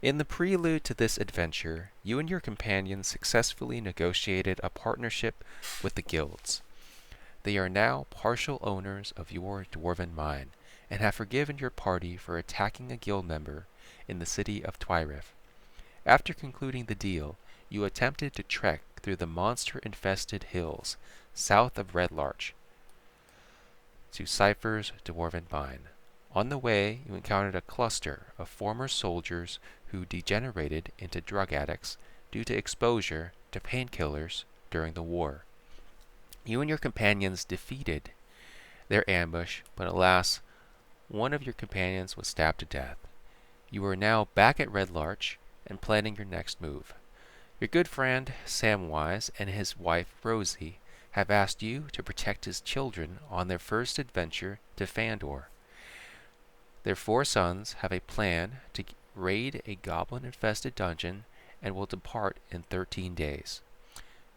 In the prelude to this adventure, you and your companions successfully negotiated a partnership with the guilds. They are now partial owners of your dwarven mine, and have forgiven your party for attacking a guild member in the city of Twyrif. After concluding the deal, you attempted to trek through the monster-infested hills south of Red Larch to Cypher's dwarven mine. On the way, you encountered a cluster of former soldiers who degenerated into drug addicts due to exposure to painkillers during the war. You and your companions defeated their ambush, but alas, one of your companions was stabbed to death. You are now back at Red Larch and planning your next move. Your good friend Samwise and his wife Rosie have asked you to protect his children on their first adventure to Fandor. Their 4 sons have a plan to raid a goblin-infested dungeon and will depart in 13 days.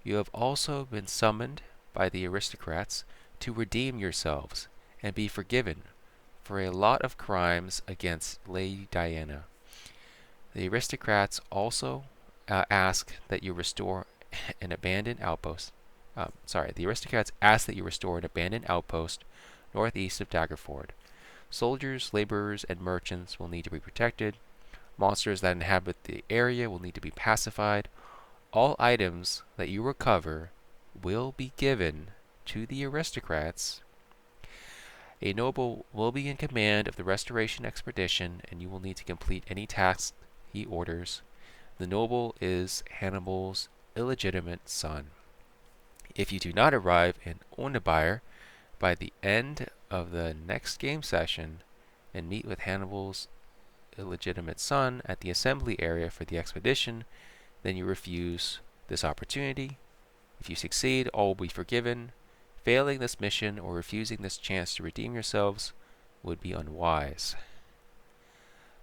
You have also been summoned by the aristocrats to redeem yourselves and be forgiven for a lot of crimes against Lady Diana. The aristocrats also ask that you restore an abandoned outpost. The aristocrats ask that you restore an abandoned outpost northeast of Daggerford. Soldiers, laborers, and merchants will need to be protected. Monsters that inhabit the area will need to be pacified. All items that you recover will be given to the aristocrats. A noble will be in command of the restoration expedition, and you will need to complete any tasks he orders. The noble is Hannibal's illegitimate son. If you do not arrive in Onabire by the end of the next game session and meet with Hannibal's illegitimate son at the assembly area for the expedition, then you refuse this opportunity. If you succeed, all will be forgiven. Failing this mission or refusing this chance to redeem yourselves would be unwise.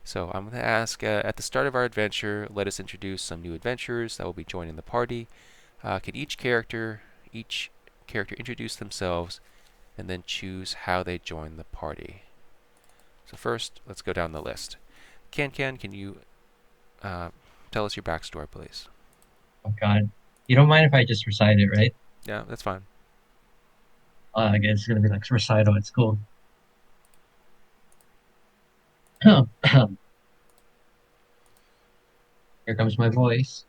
So I'm going to ask, at the start of our adventure, let us introduce some new adventurers that will be joining the party. Can each character introduce themselves and then choose how they join the party? So first, let's go down the list. Can you tell us your backstory, please? Oh God. You don't mind if I just recite it, right? Yeah, that's fine. I guess it's gonna be like recital at school. Here comes my voice.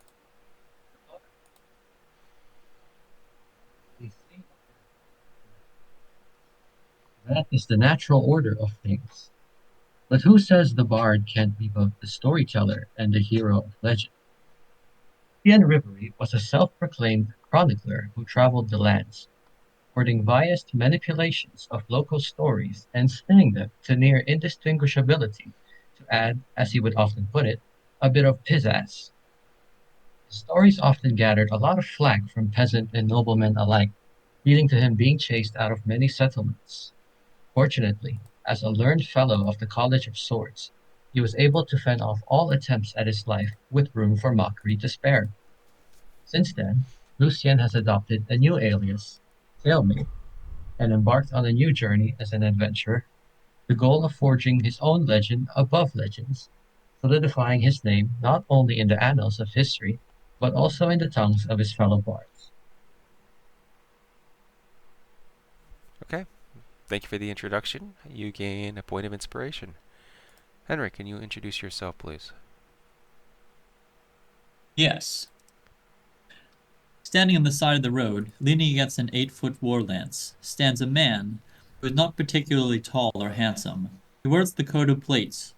That is the natural order of things. But who says the bard can't be both the storyteller and the hero of legend? Ian Ribery was a self-proclaimed chronicler who traveled the lands, recording various manipulations of local stories and spinning them to near indistinguishability to add, as he would often put it, a bit of pizzazz. His stories often gathered a lot of flack from peasant and noblemen alike, leading to him being chased out of many settlements. Fortunately, as a learned fellow of the College of Swords, he was able to fend off all attempts at his life with room for mockery to spare. Since then, Lucien has adopted a new alias, Stalemate, and embarked on a new journey as an adventurer, the goal of forging his own legend above legends, solidifying his name not only in the annals of history, but also in the tongues of his fellow bards. Okay. Thank you for the introduction. You gain a point of inspiration. Henry, can you introduce yourself, please? Yes. Standing on the side of the road, leaning against an 8-foot war lance, stands a man who is not particularly tall or handsome. He wears the coat of plates,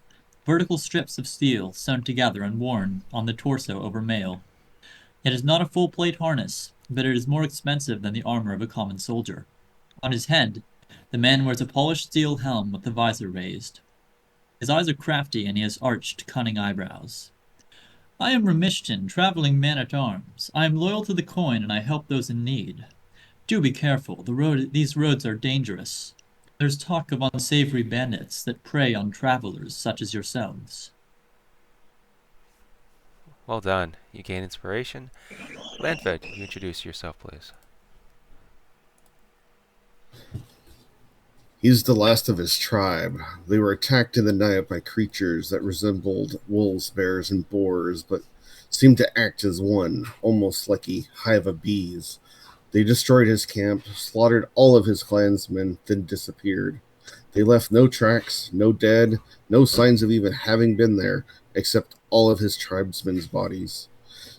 vertical strips of steel sewn together and worn on the torso over mail. It is not a full plate harness, but it is more expensive than the armor of a common soldier. On his head, the man wears a polished steel helm with the visor raised. His eyes are crafty and he has arched, cunning eyebrows. I am Remishton, traveling man-at-arms. I am loyal to the coin and I help those in need. Do be careful, these roads are dangerous. There's talk of unsavory bandits that prey on travelers such as yourselves. Well done. You gain inspiration. Lanford, you introduce yourself, please. He's the last of his tribe. They were attacked in the night by creatures that resembled wolves, bears, and boars, but seemed to act as one, almost like a hive of bees. They destroyed his camp, slaughtered all of his clansmen, then disappeared. They left no tracks, no dead, no signs of even having been there, except all of his tribesmen's bodies.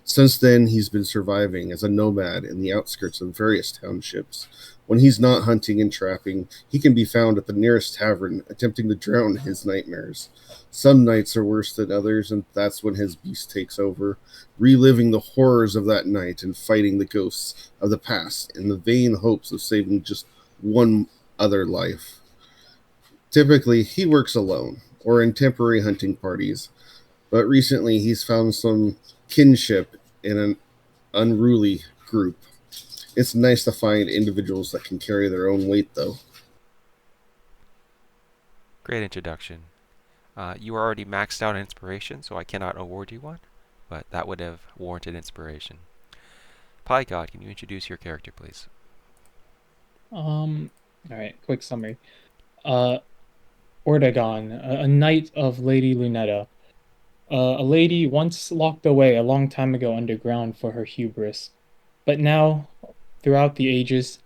Since then, he's been surviving as a nomad in the outskirts of various townships. When he's not hunting and trapping, he can be found at the nearest tavern, attempting to drown his nightmares. Some nights are worse than others, and that's when his beast takes over, reliving the horrors of that night and fighting the ghosts of the past in the vain hopes of saving just one other life. Typically, he works alone or in temporary hunting parties, but recently he's found some kinship in an unruly group. It's nice to find individuals that can carry their own weight, though. Great introduction. You are already maxed out on inspiration, so I cannot award you one, but that would have warranted inspiration. Pygod, can you introduce your character, please? All right, quick summary. Ortegon, a knight of Lady Lunetta. A lady once locked away a long time ago underground for her hubris, but now, throughout the ages,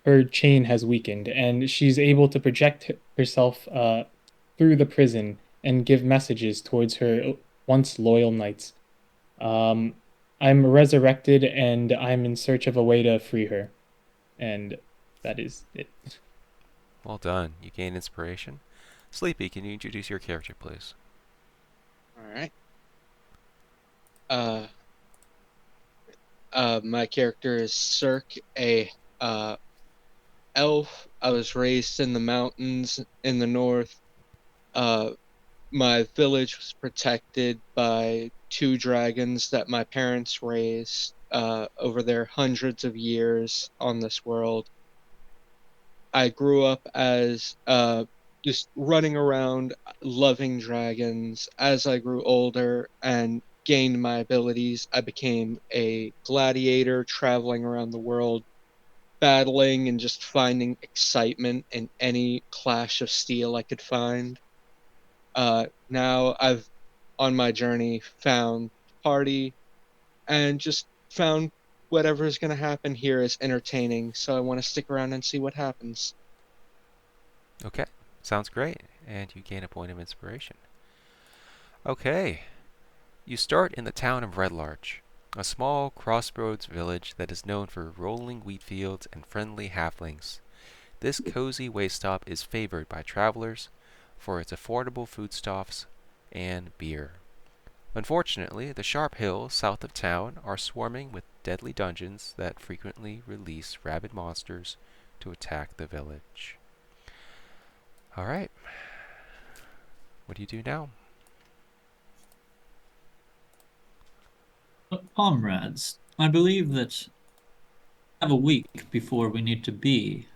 her chain has weakened, and she's able to project herself through the prison and give messages towards her once loyal knights. Um, I'm resurrected, and I'm in search of a way to free her, and that is it. Well done. You gain inspiration. Sleepy, can you introduce your character, please? All right. My character is Cirque, a elf. I was raised in the mountains in the north. My village was protected by two dragons that my parents raised over their hundreds of years on this world. I grew up as just running around, loving dragons. As I grew older and gained my abilities, I became a gladiator traveling around the world, battling and just finding excitement in any clash of steel I could find. Now I've, on my journey, found party and just found whatever is going to happen here is entertaining, so I want to stick around and see what happens. Okay, sounds great. And you gain a point of inspiration. Okay, you start in the town of Red Larch, a small crossroads village that is known for rolling wheat fields and friendly halflings. This cozy way stop is favored by travelers for its affordable foodstuffs and beer. Unfortunately, the sharp hills south of town are swarming with deadly dungeons that frequently release rabid monsters to attack the village. Alright. What do you do now? Comrades, I believe that we have a week before we need to be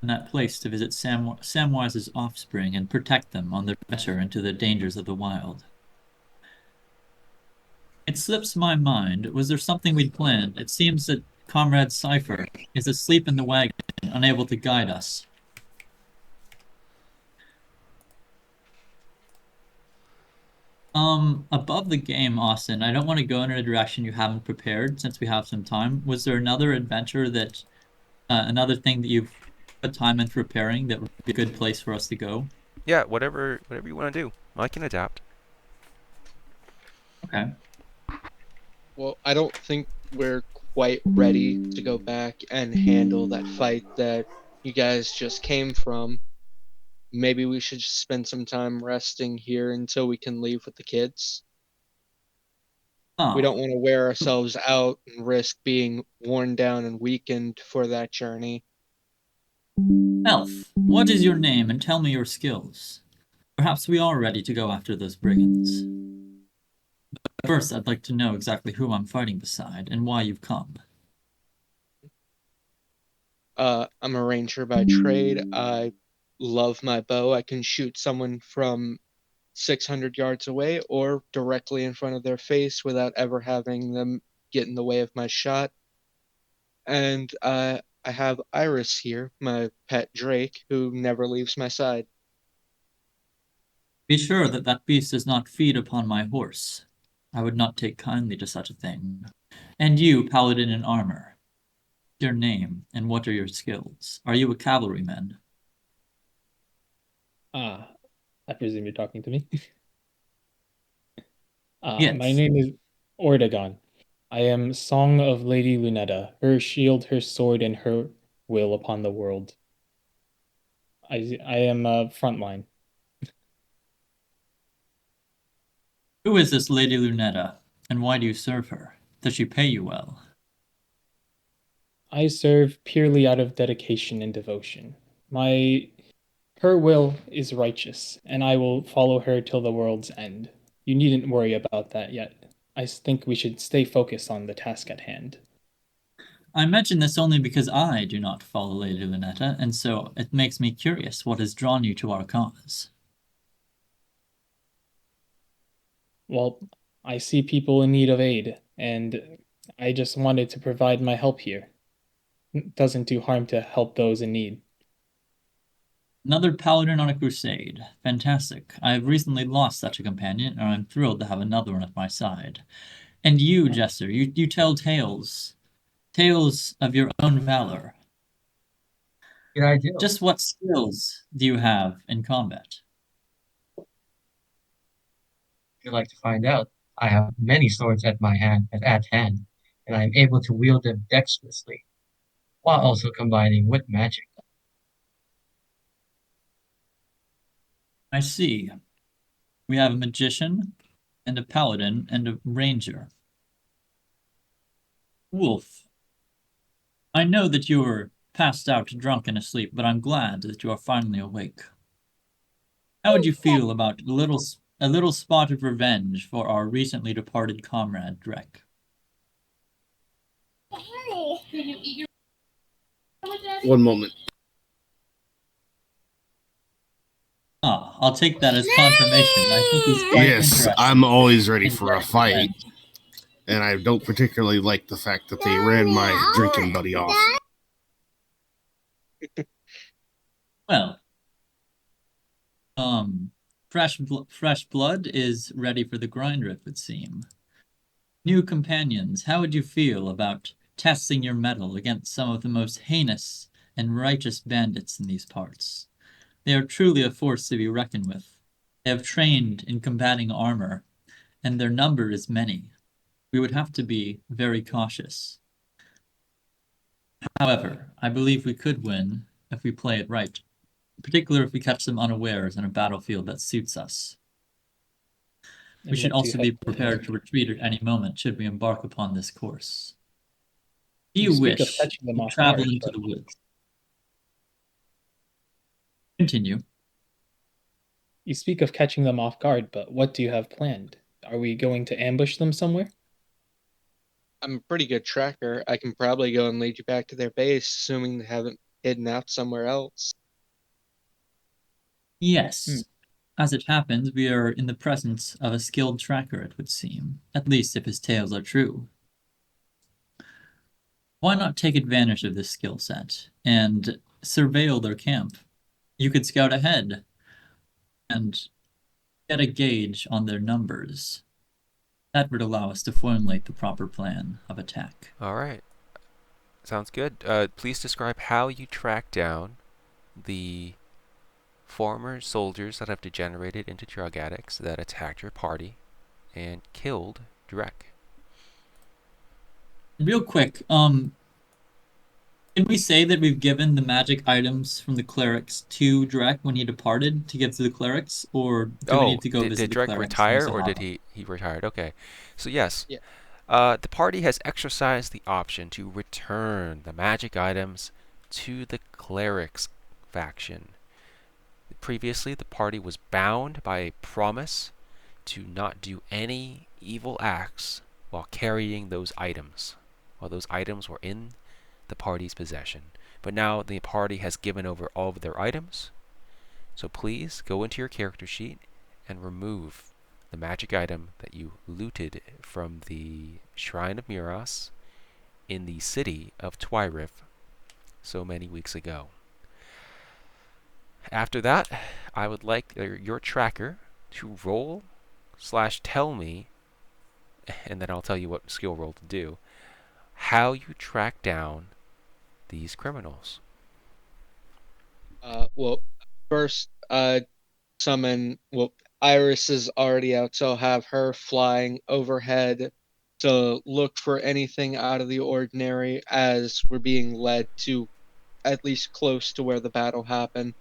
in that place to visit Samwise's offspring and protect them on their venture into the dangers of the wild. It slips my mind. Was there something we'd planned? It seems that Comrade Cypher is asleep in the wagon, unable to guide us. Above the game, Austin, I don't want to go in a direction you haven't prepared since we have some time. Was there another adventure that, another thing that you've put time into preparing that would be a good place for us to go? Yeah, whatever you want to do. I can adapt. Okay. Well, I don't think we're quite ready to go back and handle that fight that you guys just came from. Maybe we should just spend some time resting here until we can leave with the kids. We don't want to wear ourselves out and risk being worn down and weakened for that journey. Elf, what is your name and tell me your skills? Perhaps we are ready to go after those brigands. But first, I'd like to know exactly who I'm fighting beside and why you've come. I'm a ranger by trade. I love my bow. I can shoot someone from 600 yards away or directly in front of their face without ever having them get in the way of my shot. And I I have Iris here, my pet drake, who never leaves my side. Be sure that that beast does not feed upon my horse. I would not take kindly to such a thing. And you, paladin in armor, your name and what are your skills? Are you a cavalryman? Ah, I presume you're talking to me. My Yes. name is Ordagon. I am Song of Lady Lunetta, her shield, her sword, and her will upon the world. I am frontline. Who is this Lady Lunetta, and why do you serve her? Does she pay you well? I serve purely out of dedication and devotion. My Her will is righteous, and I will follow her till the world's end. You needn't worry about that yet. I think we should stay focused on the task at hand. I mention this only because I do not follow Lady Lunetta, and so it makes me curious what has drawn you to our cause. Well, I see people in need of aid, and I just wanted to provide my help here. It doesn't do harm to help those in need. Another paladin on a crusade. Fantastic. I have recently lost such a companion, and I'm thrilled to have another one at my side. And you, Jester, you tell tales. Tales of your own valor. Yeah, I do. Just what skills do you have in combat? If you'd like to find out, I have many swords at hand, and I am able to wield them dexterously, while also combining with magic. I see. We have a magician, and a paladin, and a ranger. Wolf, I know that you were passed out drunk and asleep, but I'm glad that you are finally awake. How would you feel about a little spot of revenge for our recently departed comrade, Drek? One moment. Ah, I'll take that as confirmation. I think he's quite Yes, interested I'm always ready in for a getting fight, revenge. and I don't particularly like the fact that they ran my drinking buddy off. Well, fresh blood is ready for the grinder, it would seem. New companions, how would you feel about testing your mettle against some of the most heinous and righteous bandits in these parts? They are truly a force to be reckoned with. They have trained in combating armor, and their number is many. We would have to be very cautious. However, I believe we could win if we play it right, particularly if we catch them unawares in a battlefield that suits us. We And should what do you also have be planned? prepared to retreat at any moment should we embark upon this course. Do You you speak of wish catching them to off travel guard, into but the woods? Continue. you speak of catching them off guard, but what do you have planned? Are we going to ambush them somewhere? I'm a pretty good tracker. I can probably go and lead you back to their base, assuming they haven't hidden out somewhere else. Hmm. Yes. As it happens, we are in the presence of a skilled tracker, it would seem, at least if his tales are true. Why not take advantage of this skill set and surveil their camp? You could scout ahead and get a gauge on their numbers. That would allow us to formulate the proper plan of attack. All right. Sounds good. Please describe how you track down the former soldiers that have degenerated into drug addicts that attacked your party and killed Drek. Real quick, can we say that we've given the magic items from the clerics to Drek when he departed to give to the clerics, or do we Oh, need to go visit did the Drek clerics and we retire still or have did them? he retired? Okay. So yes, Yeah. the party has exercised the option to return the magic items to the clerics faction. Previously, the party was bound by a promise to not do any evil acts while carrying those items, while those items were in the party's possession. But now the party has given over all of their items, so please go into your character sheet and remove the magic item that you looted from the Shrine of Miras in the city of Twyrif so many weeks ago. After that, I would like your tracker to roll/tell me, and then I'll tell you what skill roll to do, how you track down these criminals. Well, first, summon. Well, Iris is already out, so I'll have her flying overhead to look for anything out of the ordinary as we're being led to at least close to where the battle happened.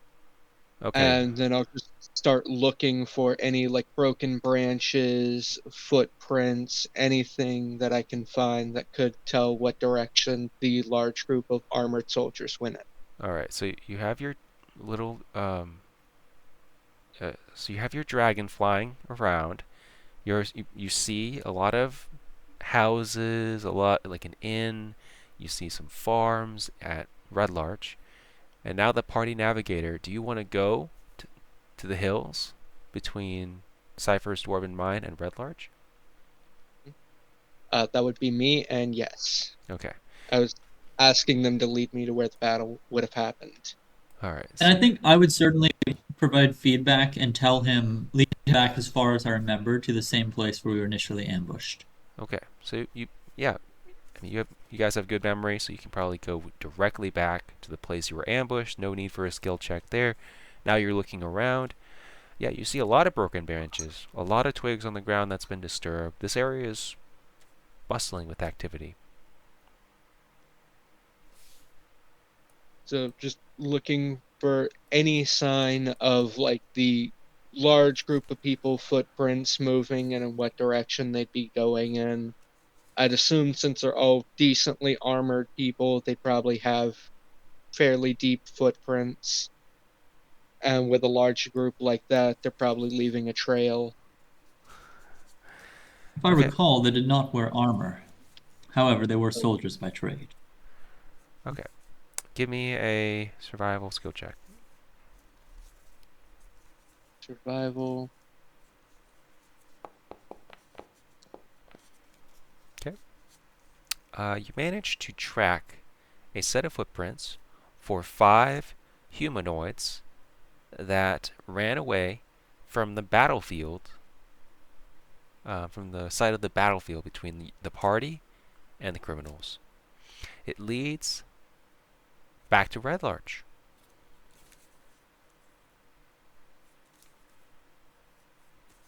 Okay. And then I'll just start looking for any like broken branches, footprints, anything that I can find that could tell what direction the large group of armored soldiers went in. All right. So you have your little so you have your dragon flying around. You see a lot of houses, a lot like an inn. You see some farms at Red Larch. And now the party navigator, do you want to go to the hills between Cypher's Dwarven Mine and Red Larch? That would be me, and yes. Okay. I was asking them to lead me to where the battle would have happened. All right. And I think I would certainly provide feedback and tell him, lead back as far as I remember to the same place where we were initially ambushed. Okay. So yeah, I mean, you guys have good memory, so you can probably go directly back to the place you were ambushed. No need for a skill check there. Now you're looking around. Yeah, you see a lot of broken branches, a lot of twigs on the ground that's been disturbed. This area is bustling with activity. So just looking for any sign of like the large group of people, footprints moving and in what direction they'd be going in. I'd assume since they're all decently armored people, they probably have fairly deep footprints. And with a large group like that, they're probably leaving a trail. If I Okay. recall, they did not wear armor. However, they were soldiers by trade. Okay. Give me a survival skill check. Survival. Okay. You managed to track a set of footprints for 5 humanoids that ran away from the battlefield, from the side of the battlefield between the party and the criminals. It leads back to Red Larch.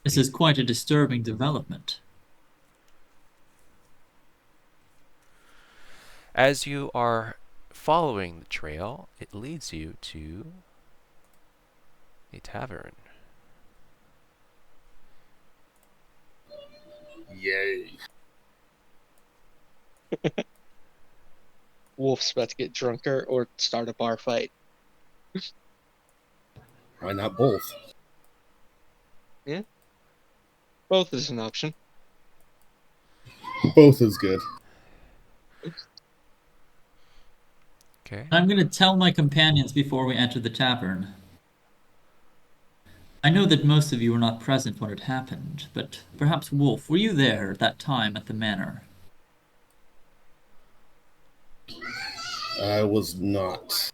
This is quite a disturbing development. As you are following the trail, it leads you to a tavern. Yay. Wolf's about to get drunker or start a bar fight. Why not both? Both is an option. Both is good. Okay. I'm going to tell my companions before we enter the tavern. I know that most of you were not present when it happened, but perhaps Wolf, were you there at that time at the manor? I was not.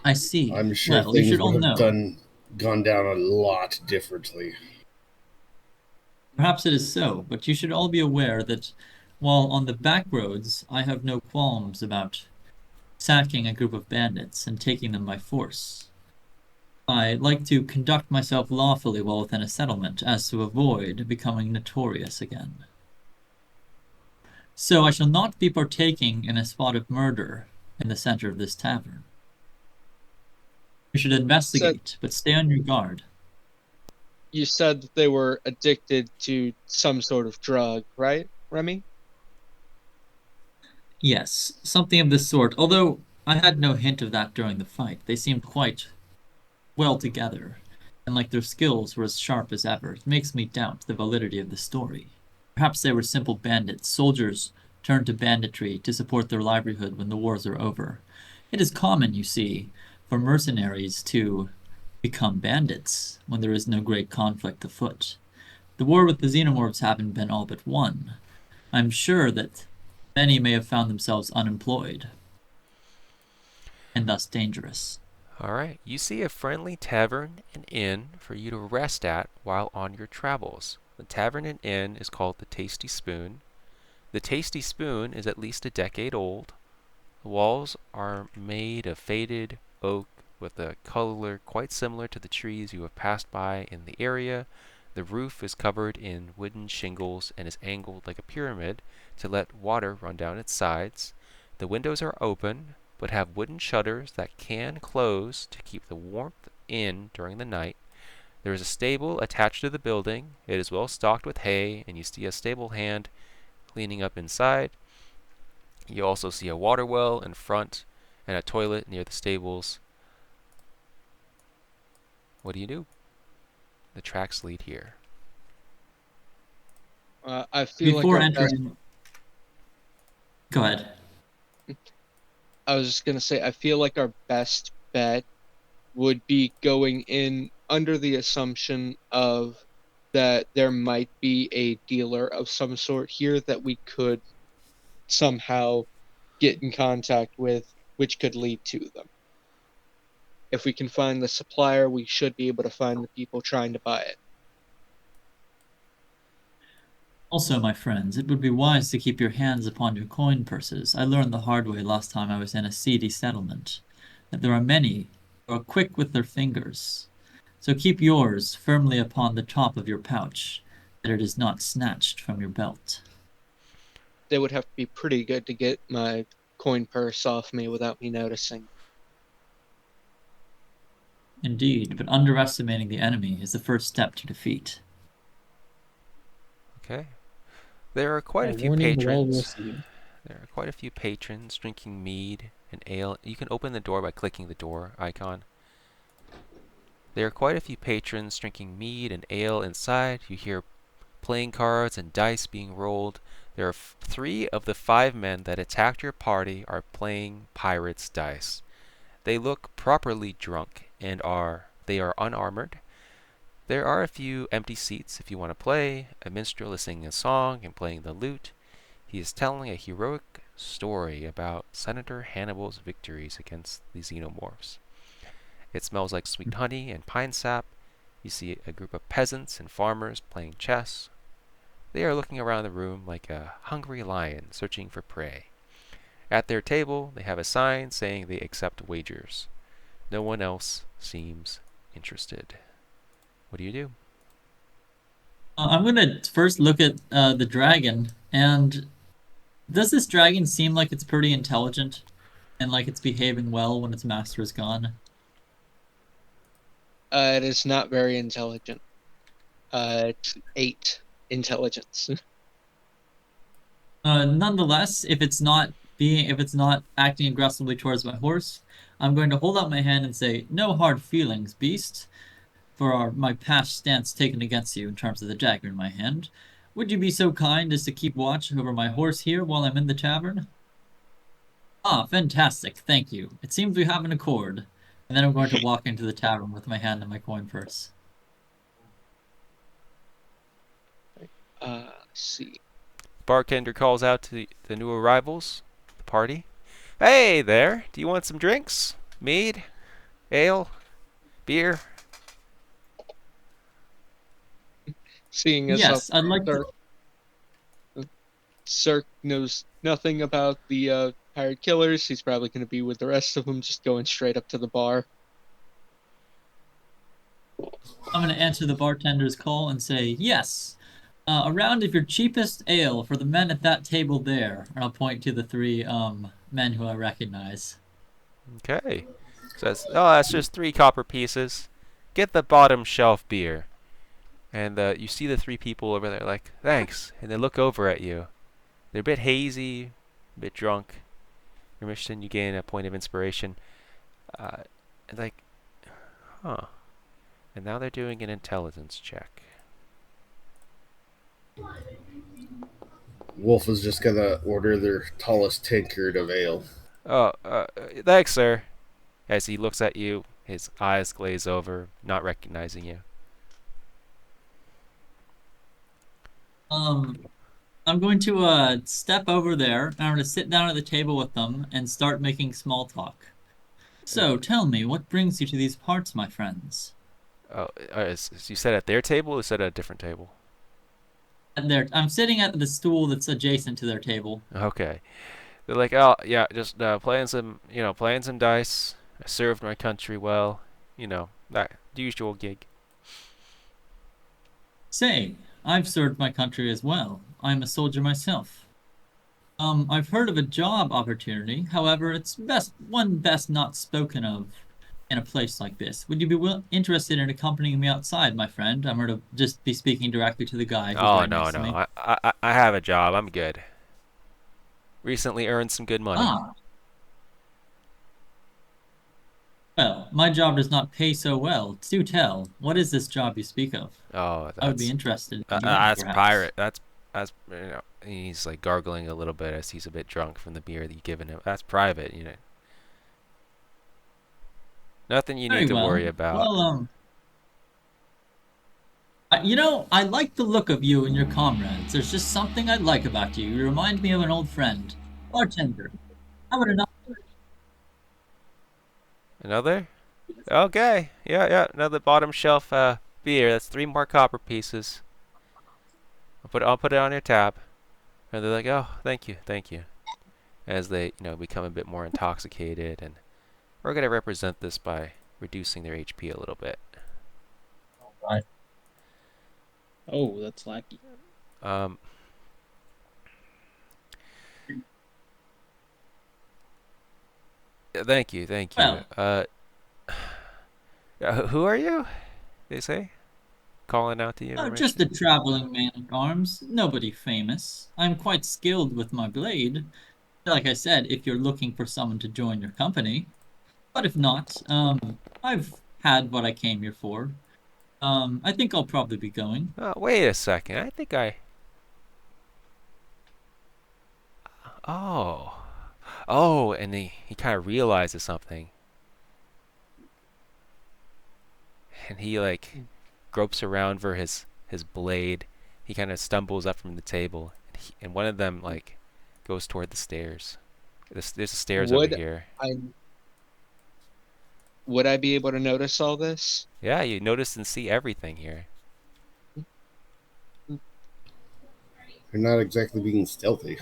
I see. I'm sure Well, you things should all would have know. gone down a lot differently. Perhaps it is so, but you should all be aware that while on the back roads, I have no qualms about sacking a group of bandits and taking them by force. I like to conduct myself lawfully while within a settlement, as to avoid becoming notorious again. So I shall not be partaking in a spot of murder in the center of this tavern. You should investigate, but stay on your guard. You said that they were addicted to some sort of drug, right, Remy? Yes, something of this sort, although I had no hint of that during the fight. They seemed quite well together, and like their skills were as sharp as ever. It makes me doubt the validity of the story. Perhaps they were simple bandits, soldiers turned to banditry to support their livelihood when the wars are over. It is common, you see, for mercenaries to become bandits when there is no great conflict afoot. The war with the xenomorphs having been all but won, I'm sure that many may have found themselves unemployed. and thus dangerous. All right, you see a friendly tavern and inn for you to rest at while on your travels. The tavern and inn is called the Tasty Spoon. The Tasty Spoon is at least a decade old. The walls are made of faded oak with a color quite similar to the trees you have passed by in the area. The roof is covered in wooden shingles and is angled like a pyramid to let water run down its sides. The windows are open, but have wooden shutters that can close to keep the warmth in during the night. There is a stable attached to the building. It is well stocked with hay, and you see a stable hand cleaning up inside. You also see a water well in front and a toilet near the stables. What do you do? The tracks lead here. I feel like Before our best, entering, go ahead. I was just gonna say, I feel like our best bet would be going in under the assumption of that there might be a dealer of some sort here that we could somehow get in contact with, which could lead to them. If we can find the supplier, we should be able to find the people trying to buy it. Also, my friends, it would be wise to keep your hands upon your coin purses. I learned the hard way last time I was in a seedy settlement that there are many who are quick with their fingers. So keep yours firmly upon the top of your pouch, that it is not snatched from your belt. They would have to be pretty good to get my coin purse off me without me noticing. Indeed, but underestimating the enemy is the first step to defeat. Okay. There are quite a few Warning well patrons. received. There are quite a few patrons drinking mead and ale. You can open the door by clicking the door icon. There are quite a few patrons drinking mead and ale inside. You hear playing cards and dice being rolled. There are 3 of the 5 men that attacked your party are playing pirates dice. They look properly drunk and they are unarmored. There are a few empty seats if you want to play. A minstrel is singing a song and playing the lute. He is telling a heroic story about Senator Hannibal's victories against the xenomorphs. It smells like sweet honey and pine sap. You see a group of peasants and farmers playing chess. They are looking around the room like a hungry lion searching for prey. At their table, they have a sign saying they accept wagers. No one else seems interested. What do you do? I'm going to first look at the dragon, and does this dragon seem like it's pretty intelligent and like it's behaving well when its master is gone? It is not very intelligent. It's 8 intelligence. Nonetheless, if it's not acting aggressively towards my horse, I'm going to hold out my hand and say, "No hard feelings, beast, for my past stance taken against you in terms of the dagger in my hand. Would you be so kind as to keep watch over my horse here while I'm in the tavern?" Ah, fantastic, thank you. It seems we have an accord. And then I'm going to walk into the tavern with my hand in my coin purse. Let's see. Bartender calls out to the new arrivals, the party. Hey there, do you want some drinks? Mead? Ale? Beer? Seeing as Yes, I'd like to... Cirque knows nothing about the pirate killers, he's probably going to be with the rest of them, just going straight up to the bar. I'm going to answer the bartender's call and say, "Yes, a round of your cheapest ale for the men at that table there." And I'll point to the 3 men who I recognize. Okay. Says, oh, that's just 3 copper pieces. Get the bottom shelf beer. And you see the 3 people over there like, thanks. And they look over at you. They're a bit hazy, a bit drunk. Your mission, you gain a point of inspiration. And like, huh. And now they're doing an intelligence check. Wolf is just gonna order their tallest tankard of ale. Oh, thanks, sir. As he looks at you, his eyes glaze over, not recognizing you. I'm going to step over there, and I'm going to sit down at the table with them and start making small talk. So, tell me, what brings you to these parts, my friends? Oh, you said at their table, or you said at a different table? I'm sitting at the stool that's adjacent to their table. Okay. They're like, oh yeah, just playing some, playing some dice. I served my country well, that usual gig. Say, I've served my country as well. I'm a soldier myself. I've heard of a job opportunity. However, it's best not spoken of in a place like this. Would you be interested in accompanying me outside, my friend? I'm going to just be speaking directly to the guy who's Oh right no next to me. no, I have a job. I'm good. Recently earned some good money. Ah, well, my job does not pay so well. Do tell, what is this job you speak of? Oh, I would be that's interested in joining, that's perhaps. pirate. That's he's like gargling a little bit as he's a bit drunk from the beer that you've given him. That's private, Nothing you Very need to well. worry about. Well, I like the look of you and your comrades. There's just something I like about you. You remind me of an old friend. Bartender, how about another? Another? Okay. Yeah. Another bottom shelf beer. That's 3 more copper pieces. I'll put it on your tab. And they're like, oh, thank you. As they, become a bit more intoxicated, and we're gonna represent this by reducing their HP a little bit. Right. Oh, that's lackey. Thank you. Well, Who are you? They say, calling out the just information. a traveling man at arms. Nobody famous. I'm quite skilled with my blade. Like I said, if you're looking for someone to join your company. But if not, I've had what I came here for. I think I'll probably be going. Wait a second. I think I. Oh, and he kind of realizes something, and he like gropes around for his blade. He kind of stumbles up from the table, and one of them like goes toward the stairs. There's stairs over Would here. I would I be able to notice all this? Yeah, you notice and see everything here. They're not exactly being stealthy.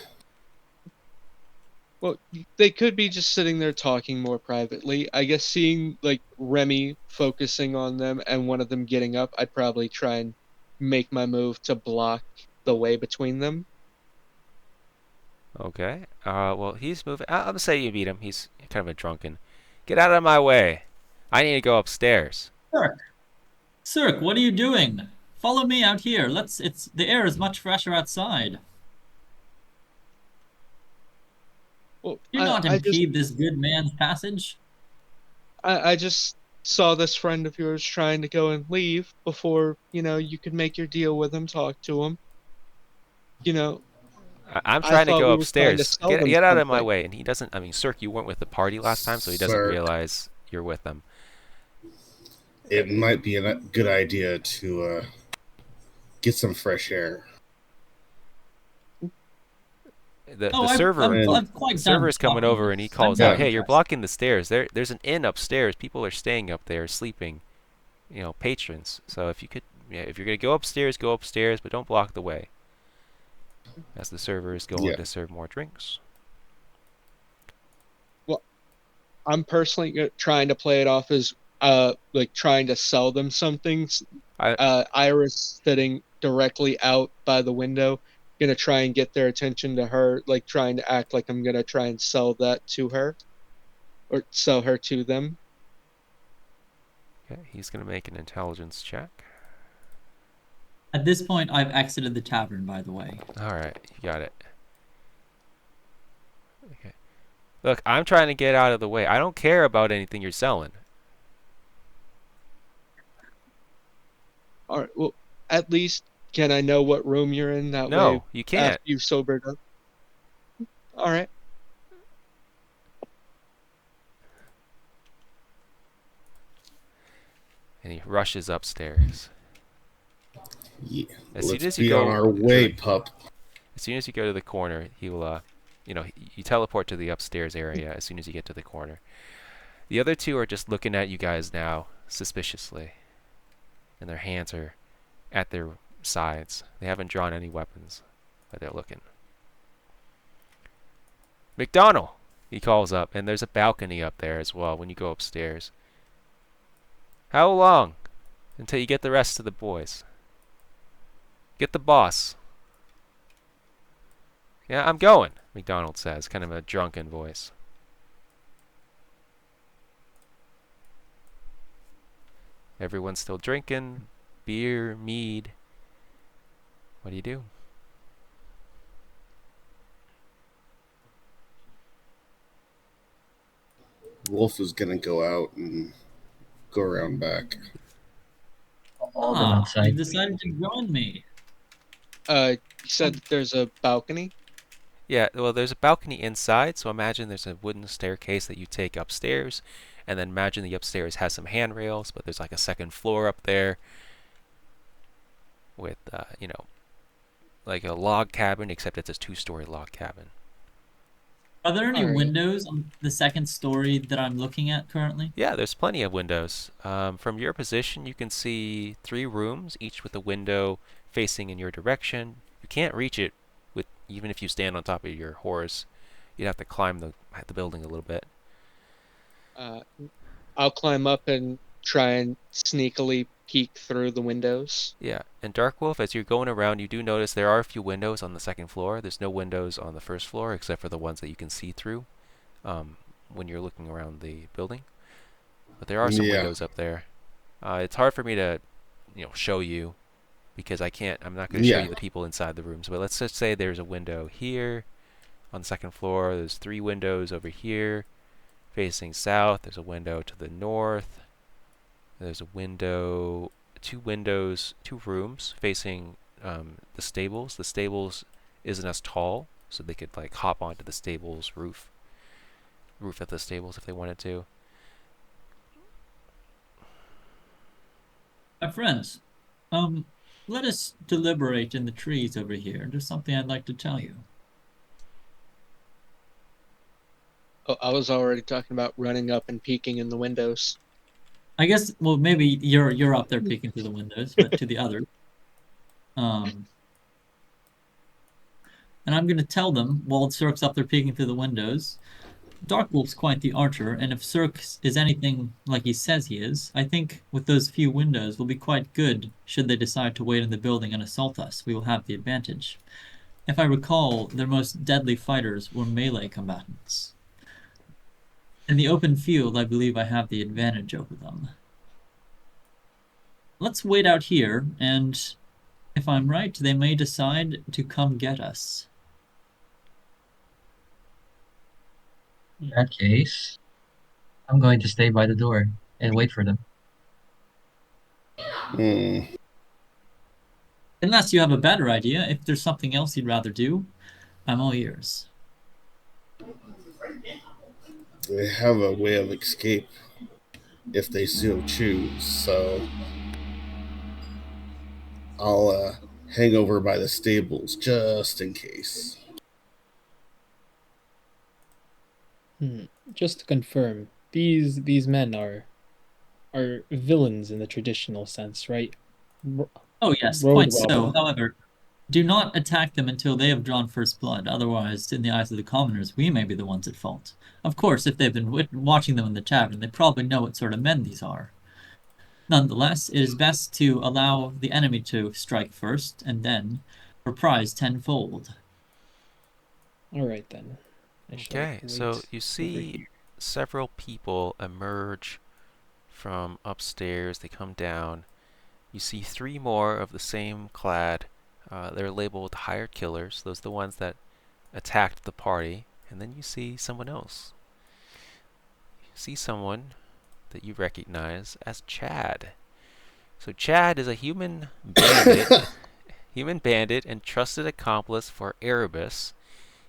Well, they could be just sitting there talking more privately. I guess seeing like Remy focusing on them and one of them getting up, I'd probably try and make my move to block the way between them. Okay. Well, he's moving. I'm gonna say you beat him. He's kind of a drunken. Get out of my way. I need to go upstairs. Cirque, what are you doing? Follow me out here. The air is much fresher outside. Well, Do not I just impede this good man's passage. I just saw this friend of yours trying to go and leave before, you could make your deal with him, talk to him. I'm I trying to thought go we were trying to upstairs. sell them Get out of my something. way. And he doesn't. I mean, Cirque, you weren't with the party last time, so he doesn't Sir, realize you're with them. it might be a good idea to get some fresh air. The Oh, server I've quite the server done is coming talking over with and he this. calls I'm out, very "Hey, you're impressed. blocking the stairs. There's an inn upstairs. People are staying up there, sleeping. Patrons. So if you're gonna go upstairs, but don't block the way." As the server is going to serve more drinks. Well, I'm personally trying to play it off as like trying to sell them something. Iris sitting directly out by the window, gonna try and get their attention to her, like trying to act like I'm gonna try and sell that to her, or sell her to them. Okay, he's gonna make an intelligence check. At this point, I've exited the tavern, by the way. All right, you got it. Okay. Look, I'm trying to get out of the way. I don't care about anything you're selling. All right. Well, at least can I know what room you're in? That way, No, you can't. after you've sobered up. All right. And he rushes upstairs. Yeah. As soon Let's as you be go on our to way, the- pup. As soon as you go to the corner, he will, you teleport to the upstairs area as soon as you get to the corner. The other two are just looking at you guys now, suspiciously. And their hands are at their sides. They haven't drawn any weapons, but they're looking. McDonald! He calls up, and there's a balcony up there as well when you go upstairs. How long? Until you get the rest of the boys. Get the boss. Yeah, I'm going, McDonald says, kind of a drunken voice. Everyone's still drinking. Beer, mead. What do you do? Wolf is gonna go out and go around back. All of them You've outside. decided to join me. You said that there's a balcony? Yeah, well, there's a balcony inside, so imagine there's a wooden staircase that you take upstairs, and then imagine the upstairs has some handrails, but there's like a second floor up there with, like a log cabin, except it's a 2-story log cabin. Are there any Alright. windows on the second story that I'm looking at currently? Yeah, there's plenty of windows. From your position, you can see 3 rooms, each with a window facing in your direction. You can't reach it even if you stand on top of your horse. You'd have to climb the building a little bit. I'll climb up and try and sneakily peek through the windows. Yeah, and Dark Wolf, as you're going around, you do notice there are a few windows on the second floor. There's no windows on the first floor except for the ones that you can see through when you're looking around the building. But there are some windows up there. It's hard for me to, show you because I'm not going to show you the people inside the rooms. But let's just say there's a window here on the second floor. There's 3 windows over here facing south. There's a window to the north. There's a window, 2 rooms facing the stables. The stables isn't as tall, so they could like hop onto the stables roof of the stables if they wanted to. My friends, let us deliberate in the trees over here. There's something I'd like to tell you. Oh, I was already talking about running up and peeking in the windows. I guess, well, maybe you're up there peeking through the windows, but to the others. And I'm going to tell them, while Cirque's up there peeking through the windows, Darkwolf's quite the archer, and if Cirque is anything like he says he is, I think with those few windows will be quite good should they decide to wait in the building and assault us. We will have the advantage. If I recall, their most deadly fighters were melee combatants. In the open field, I believe I have the advantage over them. Let's wait out here, and if I'm right, they may decide to come get us. In that case, I'm going to stay by the door and wait for them. Unless you have a better idea, if there's something else you'd rather do, I'm all ears. They have a way of escape if they so choose, so I'll hang over by the stables just in case. Just to confirm, these men are villains in the traditional sense, right? Oh yes, Road quite so. robber. However, do not attack them until they have drawn first blood. Otherwise, in the eyes of the commoners, we may be the ones at fault. Of course, if they've been watching them in the tavern, they probably know what sort of men these are. Nonetheless, it is best to allow the enemy to strike first, and then reprise tenfold. All right then. Okay, so you see several people emerge from upstairs. They come down. You see 3 more of the same clad. They're labeled hired killers. Those are the ones that attacked the party. And then you see someone else. You see someone that you recognize as Chad. So Chad is a human bandit and trusted accomplice for Erebus.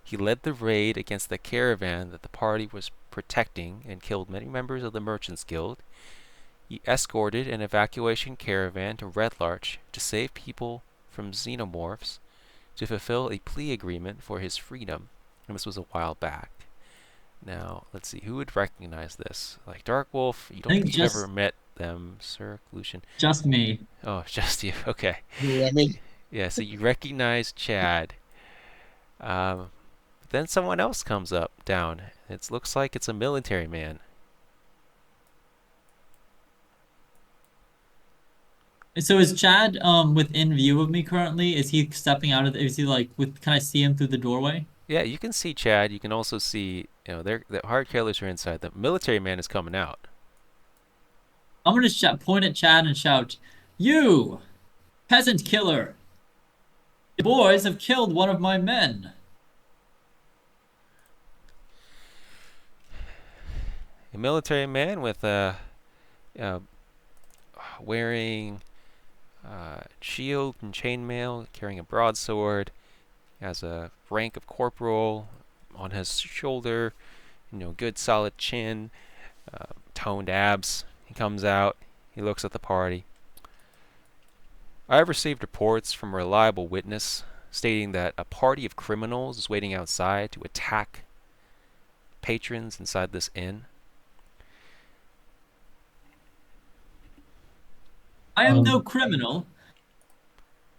He led the raid against the caravan that the party was protecting and killed many members of the Merchants Guild. He escorted an evacuation caravan to Red Larch to save people from xenomorphs to fulfill a plea agreement for his freedom. And this was a while back. Now, let's see. Who would recognize this? Like Dark Wolf, you I don't think think you've ever met them, Sir Lucian. just me. Oh, just you. Okay. I mean, Yeah, so you recognize Chad. Then someone else comes up down. It looks like it's a military man. So is Chad within view of me currently? Is he stepping out of is he like with can I see him through the doorway? Yeah, you can see Chad. You can also see, the hard killers are inside. The military man is coming out. I'm gonna point at Chad and shout, "You, peasant killer! The boys have killed one of my men." A military man with wearing shield and chainmail, carrying a broadsword, has a rank of corporal on his shoulder, good solid chin, toned abs. He comes out, he looks at the party. I have received reports from a reliable witness stating that a party of criminals is waiting outside to attack patrons inside this inn. I am no criminal.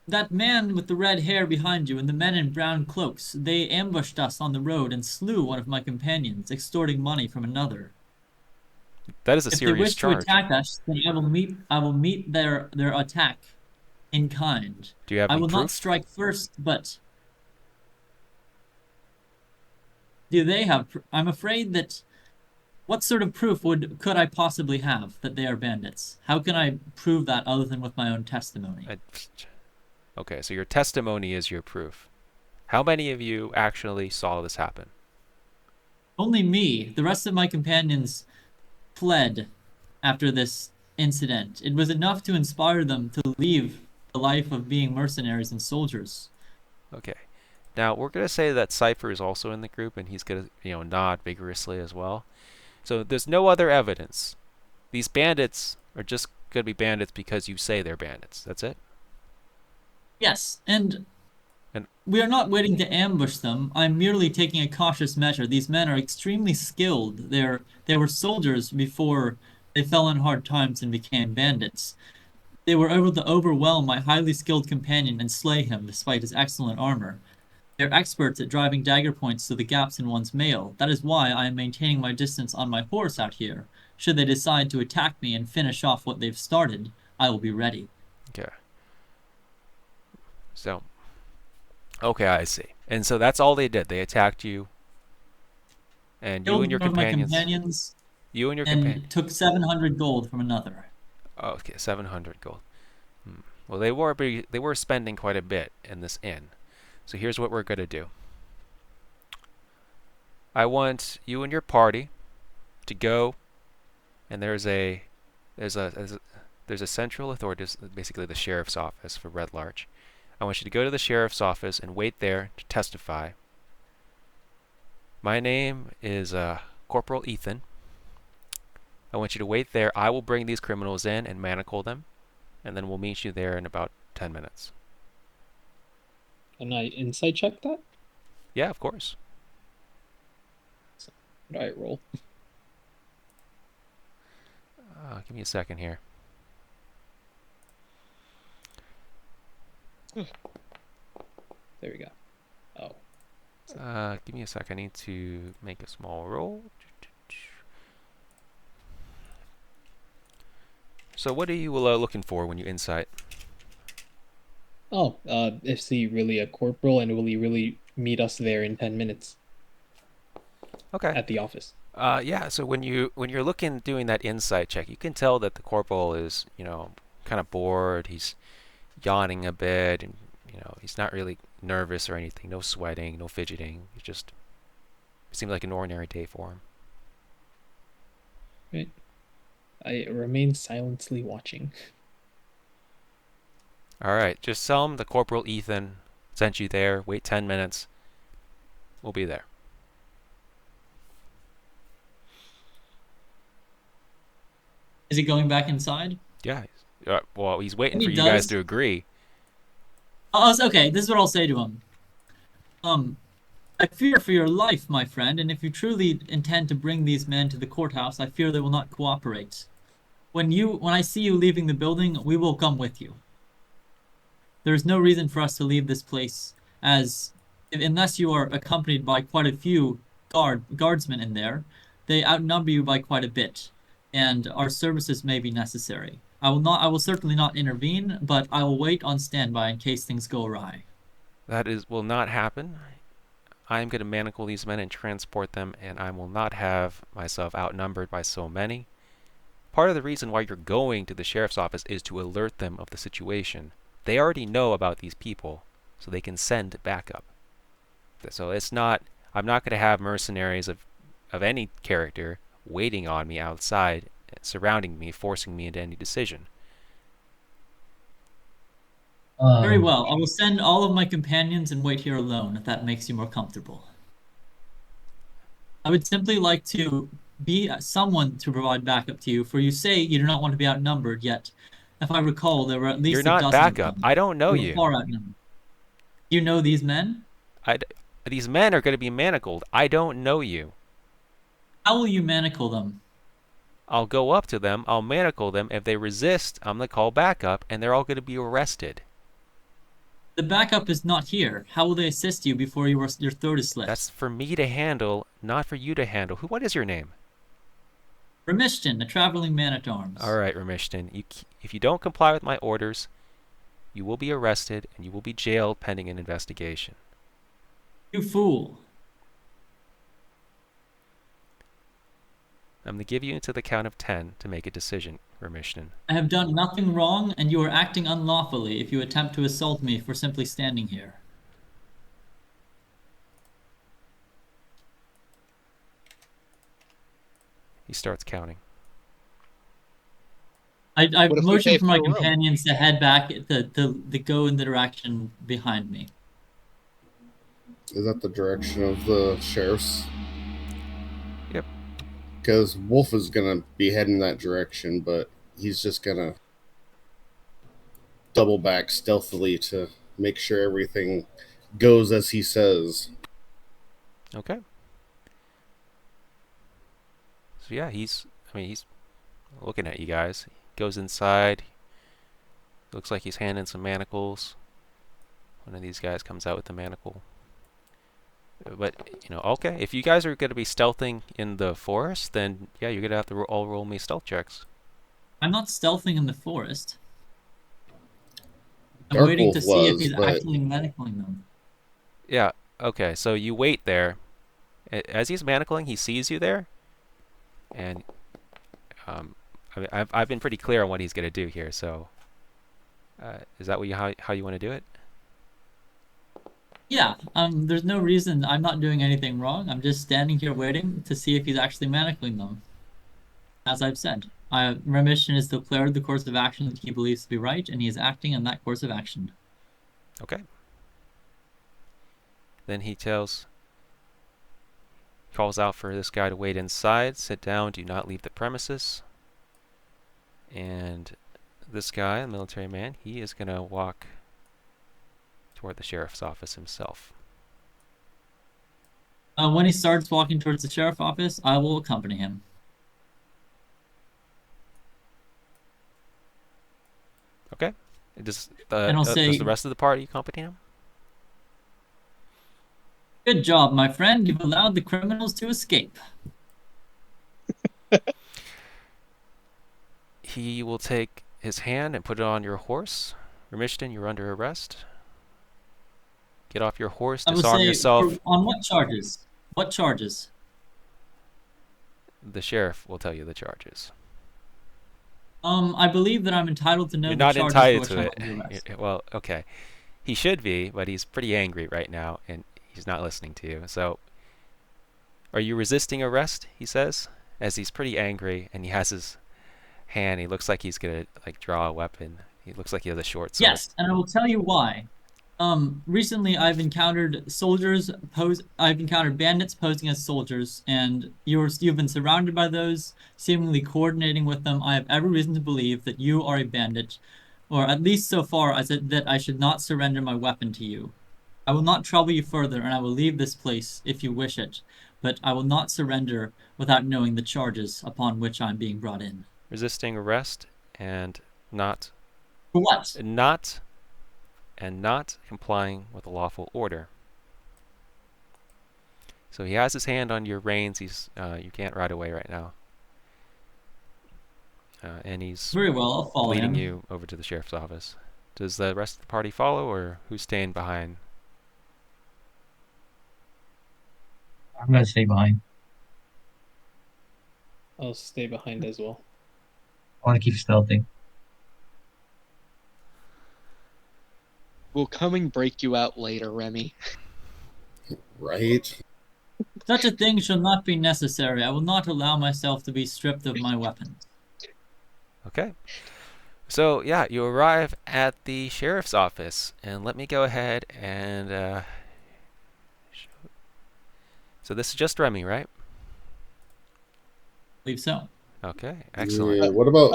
That man with the red hair behind you and the men in brown cloaks, they ambushed us on the road and slew one of my companions, extorting money from another. That is a If they serious wish to charge. attack us, then I will meet their attack in kind. Do you have I any will not proof? strike first, but do they have I'm afraid that what sort of proof could I possibly have that they are bandits? How can I prove that other than with my own testimony? Okay, so your testimony is your proof. How many of you actually saw this happen? Only me. The rest of my companions fled after this incident. It was enough to inspire them to leave the life of being mercenaries and soldiers. Okay. Now, we're going to say that Cypher is also in the group, and he's going to, nod vigorously as well. So there's no other evidence. These bandits are just going to be bandits because you say they're bandits. That's it? Yes, and And we are not waiting to ambush them. I'm merely taking a cautious measure. These men are extremely skilled. They were soldiers before they fell on hard times and became bandits. They were able to overwhelm my highly skilled companion and slay him despite his excellent armor. They're experts at driving dagger points through the gaps in one's mail. That is why I am maintaining my distance on my horse out here. Should they decide to attack me and finish off what they've started, I will be ready. Okay. So, okay, I see. And so that's all they did. They attacked you, and you Killed and your one of my companions. companions You and your and companion. took 700 gold from another. Oh, okay, 700 gold. Well, they were spending quite a bit in this inn. So here's what we're gonna do. I want you and your party to go, and there's a central authority, basically the sheriff's office for Red Larch. I want you to go to the sheriff's office and wait there to testify. My name is Corporal Ethan. I want you to wait there. I will bring these criminals in and manacle them, and then we'll meet you there in about 10 minutes. Can I insight check that? Yeah, of course. What do I roll? Give me a second here. There we go. Give me a sec. I need to make a small roll. So what are you looking for when you insight? Is he really a corporal, and will he really meet us there in 10 minutes Okay. at the office? Yeah. So when you're doing that insight check, you can tell that the corporal is, kind of bored. He's yawning a bit, and he's not really nervous or anything. No sweating, no fidgeting. It seems like an ordinary day for him. Right. I remain silently watching. All right. Just tell him the Corporal Ethan sent you there. Wait 10 minutes. We'll be there. Is he going back inside? Yeah. Well, he's waiting When for he you guys does- to agree. Oh, okay. This is what I'll say to him. I fear for your life, my friend, and if you truly intend to bring these men to the courthouse, I fear they will not cooperate. When I see you leaving the building, we will come with you. There is no reason for us to leave this place unless you are accompanied by quite a few guardsmen in there, they outnumber you by quite a bit, and our services may be necessary. I will certainly not intervene, but I will wait on standby in case things go awry. Will not happen. I am going to manacle these men and transport them, and I will not have myself outnumbered by so many. Part of the reason why you're going to the sheriff's office is to alert them of the situation. They already know about these people, so they can send backup. So I'm not going to have mercenaries of any character waiting on me outside, surrounding me, forcing me into any decision. Very well. I will send all of my companions and wait here alone, if that makes you more comfortable. I would simply like to be someone to provide backup to you, for you say you do not want to be outnumbered, yet, if I recall, there were at least You're a not dozen backup. of them. I don't know You were you. far outnumbered. You know these men? These men are going to be manacled. I don't know you. How will you manacle them? I'll go up to them. I'll manacle them. If they resist, I'm going to call backup, and they're all going to be arrested. The backup is not here. How will they assist you before your throat is slit? That's for me to handle, not for you to handle. What is your name? Remishton, a traveling man-at-arms. All right, Remishton. If you don't comply with my orders, you will be arrested, and you will be jailed pending an investigation. You fool. I'm going to give you until the count of 10 to make a decision, Remishton. I have done nothing wrong, and you are acting unlawfully if you attempt to assault me for simply standing here. He starts counting. I What if we motion pay for my for a room? companions to head back, to go in the direction behind me. Is that the direction of the sheriff's? Yep. Because Wolf is going to be heading that direction, but he's just going to double back stealthily to make sure everything goes as he says. Okay. So yeah, he's looking at you guys. He goes inside. Looks like he's handing some manacles. One of these guys comes out with the manacle. But, okay. If you guys are going to be stealthing in the forest, then yeah, you're going to have to all roll me stealth checks. I'm not stealthing in the forest. I'm Dark waiting Wolf to see if was, he's but- actually manacling them. Yeah, okay. So you wait there. As he's manacling, he sees you there. And I've been pretty clear on what he's going to do here, so is that how you want to do it? Yeah, there's no reason. I'm not doing anything wrong. I'm just standing here waiting to see if he's actually manacling them. As I've said, my mission is to declare the course of action that he believes to be right, and he is acting in that course of action. Okay. Then he calls out for this guy to wait inside, sit down, do not leave the premises. And this guy, the military man, he is going to walk toward the sheriff's office himself. When he starts walking towards the sheriff's office, I will accompany him. Okay. Does And I'll say, the rest of the party accompany him? "Good job, my friend. You've allowed the criminals to escape." He will take his hand and put it on your horse. Remishton, you're under arrest. Get off your horse, I will disarm say, yourself. on what charges? What charges? The sheriff will tell you the charges. I believe that I'm entitled to know You're the not charges entitled for to which I'm under arrest. Well, okay. He should be, but he's pretty angry right now, and he's not listening to you. So, are you resisting arrest? He says, as he's pretty angry, and he has his hand. He looks like he's gonna draw a weapon. He looks like he has a short sword. Yes, and I will tell you why. Recently I've encountered bandits posing as soldiers, and you've been surrounded by those, seemingly coordinating with them. I have every reason to believe that you are a bandit, or at least so far as that I should not surrender my weapon to you. I will not trouble you further, and I will leave this place if you wish it, but I will not surrender without knowing the charges upon which I am being brought in. Resisting arrest and not For what? not complying with a lawful order. So he has his hand on your reins. You can't ride away right now, and he's Very well, I'll follow leading him. you over to the sheriff's office. Does the rest of the party follow, or who's staying behind? I'm gonna stay behind. I'll stay behind as well. I want to keep stealthing. Will coming break you out later, Remy? Right? Such a thing shall not be necessary. I will not allow myself to be stripped of my weapons. Okay. So yeah, you arrive at the sheriff's office, and let me go ahead and. So this is just Remy, right? I believe so. Okay, excellent. Yeah, what about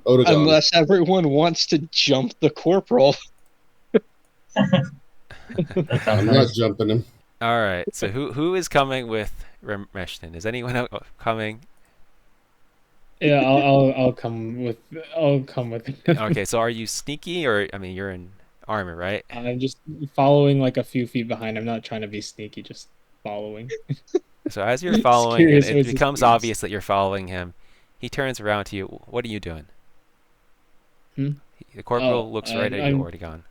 Odegon? Unless everyone wants to jump the corporal. That sounds I'm not nice. jumping him. All right. So who is coming with Remeshton? Is anyone coming? Yeah, I'll come with. I'll come with. Okay. So are you sneaky, or I mean, you're in armor, right? I'm just following like a few feet behind. I'm not trying to be sneaky, just following. So as you're Just following, and curious it what's his becomes deeds. obvious that you're following him, he turns around to you. What are you doing? Hmm? The corporal Oh, looks right at you, Ortegon.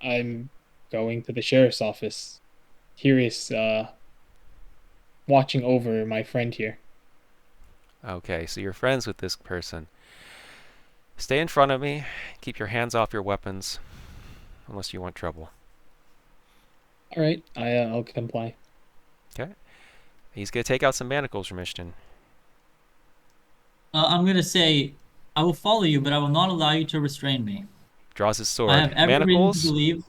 I'm going to the sheriff's office. Curious, watching over my friend here. Okay, so you're friends with this person. Stay in front of me. Keep your hands off your weapons, unless you want trouble. All right, I'll comply. Okay. He's gonna take out some manacles from Ishton. I'm going to say, I will follow you, but I will not allow you to restrain me. Draws his I sword. have every reason to Manacles, believe.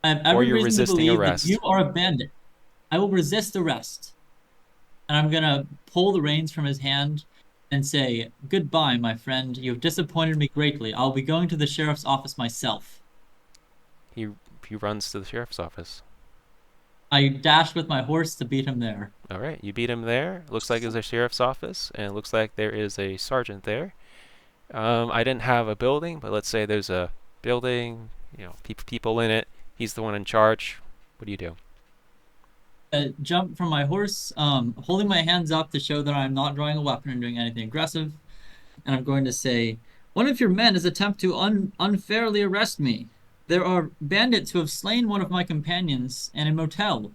I have or every you're reason to resisting believe that arrest. you are a bandit. I will resist arrest. And I'm going to pull the reins from his hand and say, goodbye, my friend. You have disappointed me greatly. I'll be going to the sheriff's office myself. He runs to the sheriff's office. I dash with my horse to beat him there. All right, you beat him there. Looks like there's a sheriff's office, and it looks like there is a sergeant there. I didn't have a building, but let's say there's a building, people in it. He's the one in charge. What do you do? Jump from my horse, holding my hands up to show that I'm not drawing a weapon and doing anything aggressive. And I'm going to say, one of your men has attempted to unfairly arrest me. There are bandits who have slain one of my companions in a motel,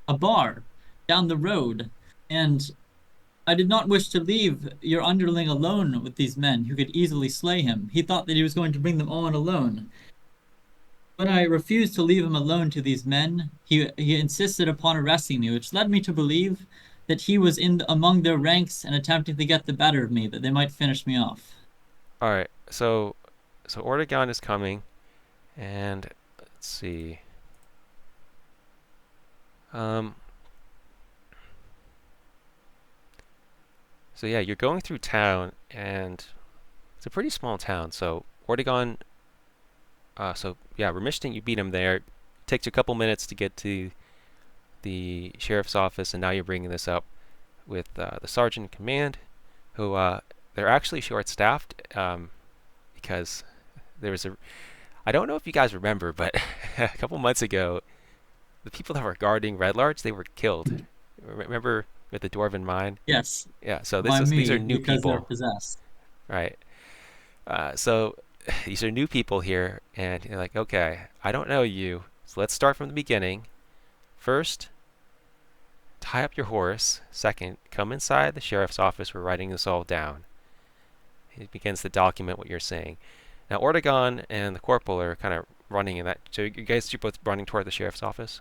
a bar, down the road, and I did not wish to leave your underling alone with these men who could easily slay him. He thought that he was going to bring them on alone. When I refused to leave him alone to these men, he insisted upon arresting me, which led me to believe that he was among their ranks and attempting to get the better of me, that they might finish me off. All right, so Ortegon is coming, and let's see. So yeah, you're going through town, and it's a pretty small town. So Ortegon, Remishton, you beat him there. Takes you a couple minutes to get to the sheriff's office, and now you're bringing this up with the sergeant in command, who they're actually short-staffed because there was I don't know if you guys remember, but a couple months ago, the people that were guarding Red Larch, they were killed. Remember with the Dwarven mine? Yes. Yeah, so By these are me, new because they're people. possessed. Right. So these are new people here, and you're like, okay, I don't know you, so let's start from the beginning. First, tie up your horse. Second, come inside the sheriff's office. We're writing this all down. He begins to document what you're saying. Now, Ortegon and the corporal are kind of running in that. So you guys are both running toward the sheriff's office?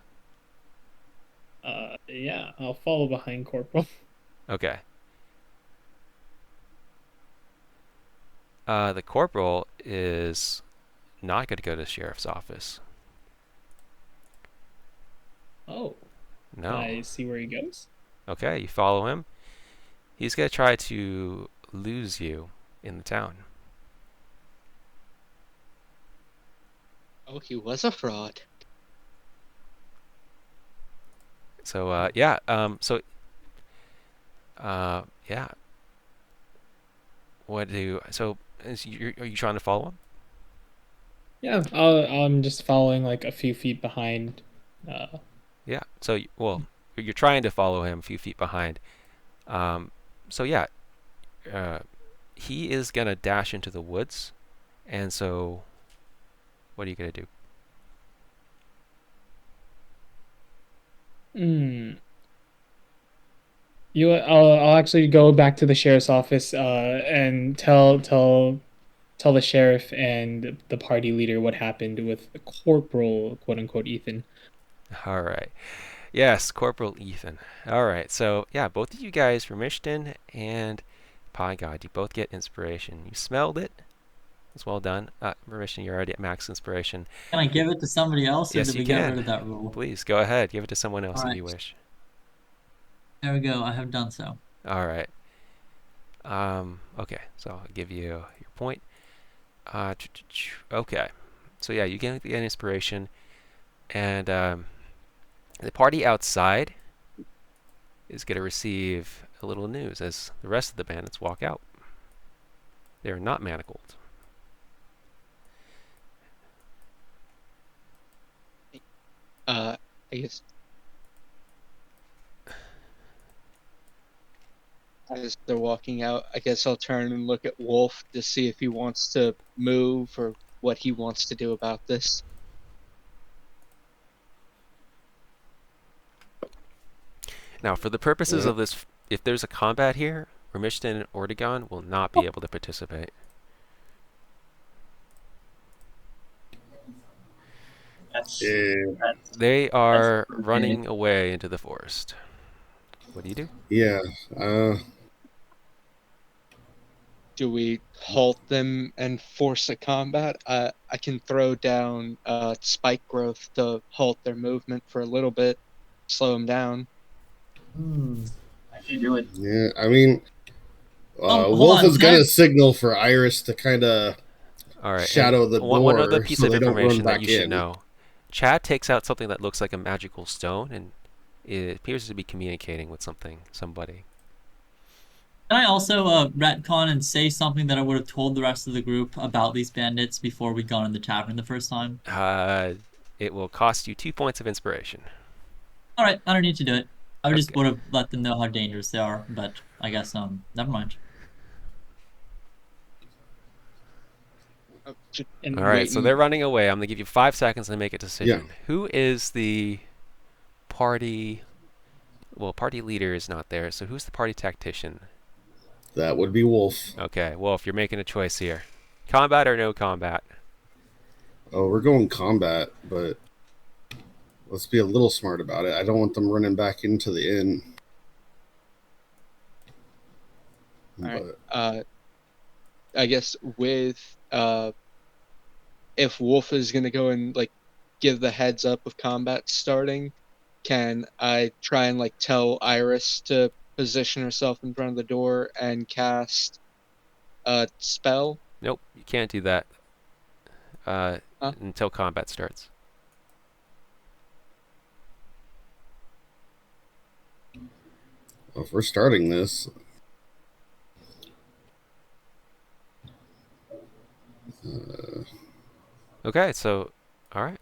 Yeah, I'll follow behind Corporal. Okay. The corporal is not going to go to the sheriff's office. Oh, No. I see where he goes. Okay, you follow him. He's going to try to lose you in the town. Oh, he was a fraud. So yeah. Yeah. Are you trying to follow him? Yeah, I'm just following like a few feet behind. Uh, Yeah. Well, you're trying to follow him a few feet behind. Um, so yeah, uh, he is gonna dash into the woods, and so what are you gonna do? hmm. I'll actually go back to the sheriff's office and tell the sheriff and the party leader what happened with Corporal quote unquote Ethan. All right. Yes, Corporal Ethan. All right. So yeah, both of you guys, Remishton and Pie God, you both get inspiration. You smelled it. It's well done. Remishton, you're already at max inspiration. Can I give it to somebody else, or Yes, did you we get rid can. of that rule? Please go ahead. Give it to someone else All if right, you wish. there we go. I have done so. All right. Okay. So I'll give you your point. Okay. So yeah, you get the inspiration, and the party outside is going to receive a little news as the rest of the bandits walk out. They are not manacled. I guess as they're walking out, I guess I'll turn and look at Wolf to see if he wants to move or what he wants to do about this. Now, for the purposes of this, if there's a combat here, Remishton and Ortegon will not be able to participate. Eh, They are running away into the forest. What do you do? yeah. Uh, Do we halt them and force a combat? I can throw down spike growth to halt their movement for a little bit, slow them down. I can do it. yeah. I mean, Hold Wolf on. is gonna signal for Iris to kind of All right, and shadow the one other door piece so of they don't run information that you back should in. know. Chad takes out something that looks like a magical stone, and it appears to be communicating with somebody. Can I also retcon and say something that I would have told the rest of the group about these bandits before we'd gone in the tavern the first time? It will cost you 2 points of inspiration. All right, I don't need to do it. I just Okay. would have let them know how dangerous they are, but I guess never mind. Just And All right, so waiting. they're running away. I'm going to give you 5 seconds to make a Yeah, decision. Who is the party... Well, party leader is not there, so who's the party tactician? that would be Wolf. Okay, Wolf, you're making a choice here. Combat or no combat? Oh, we're going combat, but let's be a little smart about it. I don't want them running back into the inn. All right. But I guess with if Wolf is gonna go and like give the heads up of combat starting, can I try and like tell Iris to position herself in front of the door and cast a spell? Nope, you can't do that Huh? until combat starts. if we're starting this, Okay, so, all right.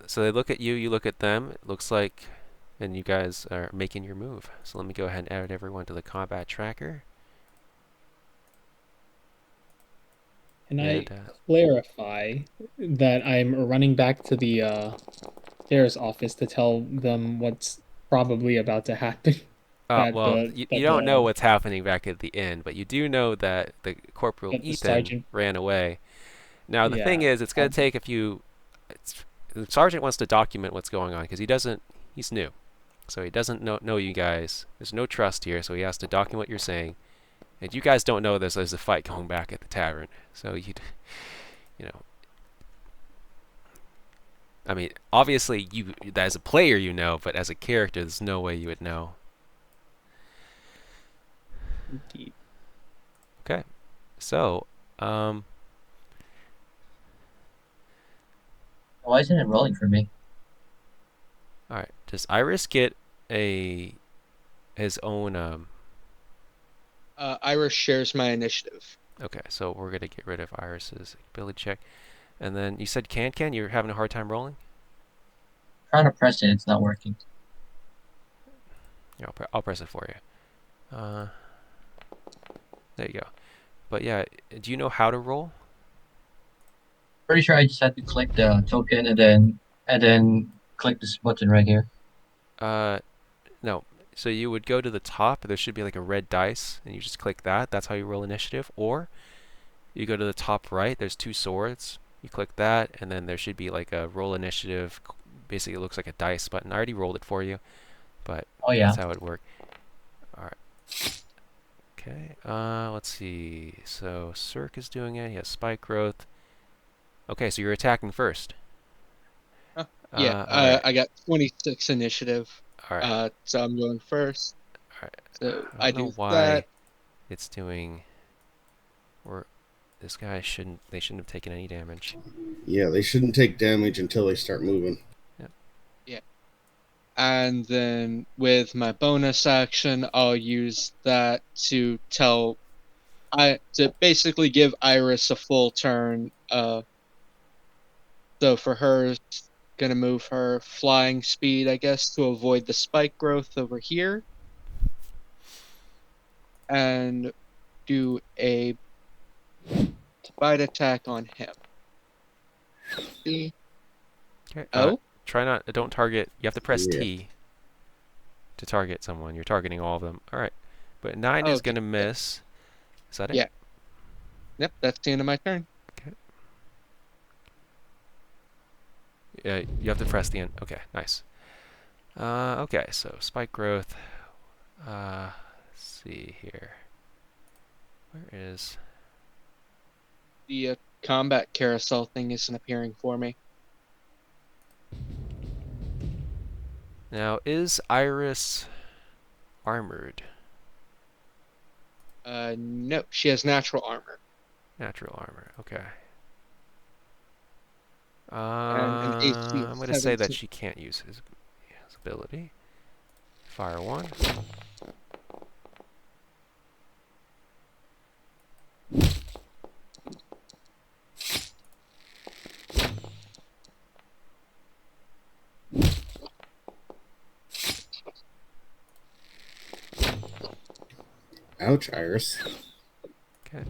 So they look at you, you look at them. It looks like, and you guys are making your move. So let me go ahead and add everyone to the combat tracker. can I And clarify that I'm running back to the sheriff's office to tell them what's probably about to happen? well, you don't know what's happening back at the inn, but you do know that the Corporal That the Ethan sergeant. ran away. Now the thing Yeah. is, it's going to take a few. The sergeant wants to document what's going on because he's new, so he doesn't know you guys. There's no trust here, so he has to document what you're saying. And you guys don't know there's a fight going back at the tavern, so you know. I mean, obviously you as a player you know, but as a character, there's no way you would know. Indeed. Okay, so Why isn't it rolling for me? All right. Does Iris get his own? Iris shares my initiative. Okay, so we're gonna get rid of Iris's ability check, and then you said Can. You're having a hard time rolling. Trying to press it, it's not working. Yeah, I'll press it for you. There you go. But yeah, do you know how to roll? Pretty sure I just had to click the token and then click this button right here. No. So you would go to the top. There should be like a red dice, and you just click that. That's how you roll initiative. Or you go to the top right. There's 2 swords. You click that, and then there should be like a roll initiative. Basically, it looks like a dice button. I already rolled it for you, but Oh yeah. that's how it works. All right. Okay. Let's see. So Cirque is doing it. He has spike growth. Okay, so you're attacking first. Yeah, All right. I got 26 initiative. All right. So I'm going first. All right. So I I don't know do why that. it's doing. Or this guy shouldn't. They shouldn't have taken any damage. Yeah, they shouldn't take damage until they start moving. Yep. Yeah. And then with my bonus action, I'll use that to basically give Iris a full turn. So for her, gonna move her flying speed, I guess, to avoid the spike growth over here, and do a bite attack on him. See? Okay. Oh, Try not. Don't target. You have to press Yeah. T to target someone. You're targeting all of them. All right. But 9 is okay. gonna miss. Is that it? Yeah. Yep, that's the end of my turn. Okay. Yeah, you have to press the end. Okay, nice. Okay, so spike growth. Let's see here. Where is? The combat carousel thing isn't appearing for me. Now, is Iris armored? No, she has natural armor Natural armor. Okay. and an AC of I'm gonna say that 17. she can't use his ability. Fire 1. Ouch, Iris. Okay.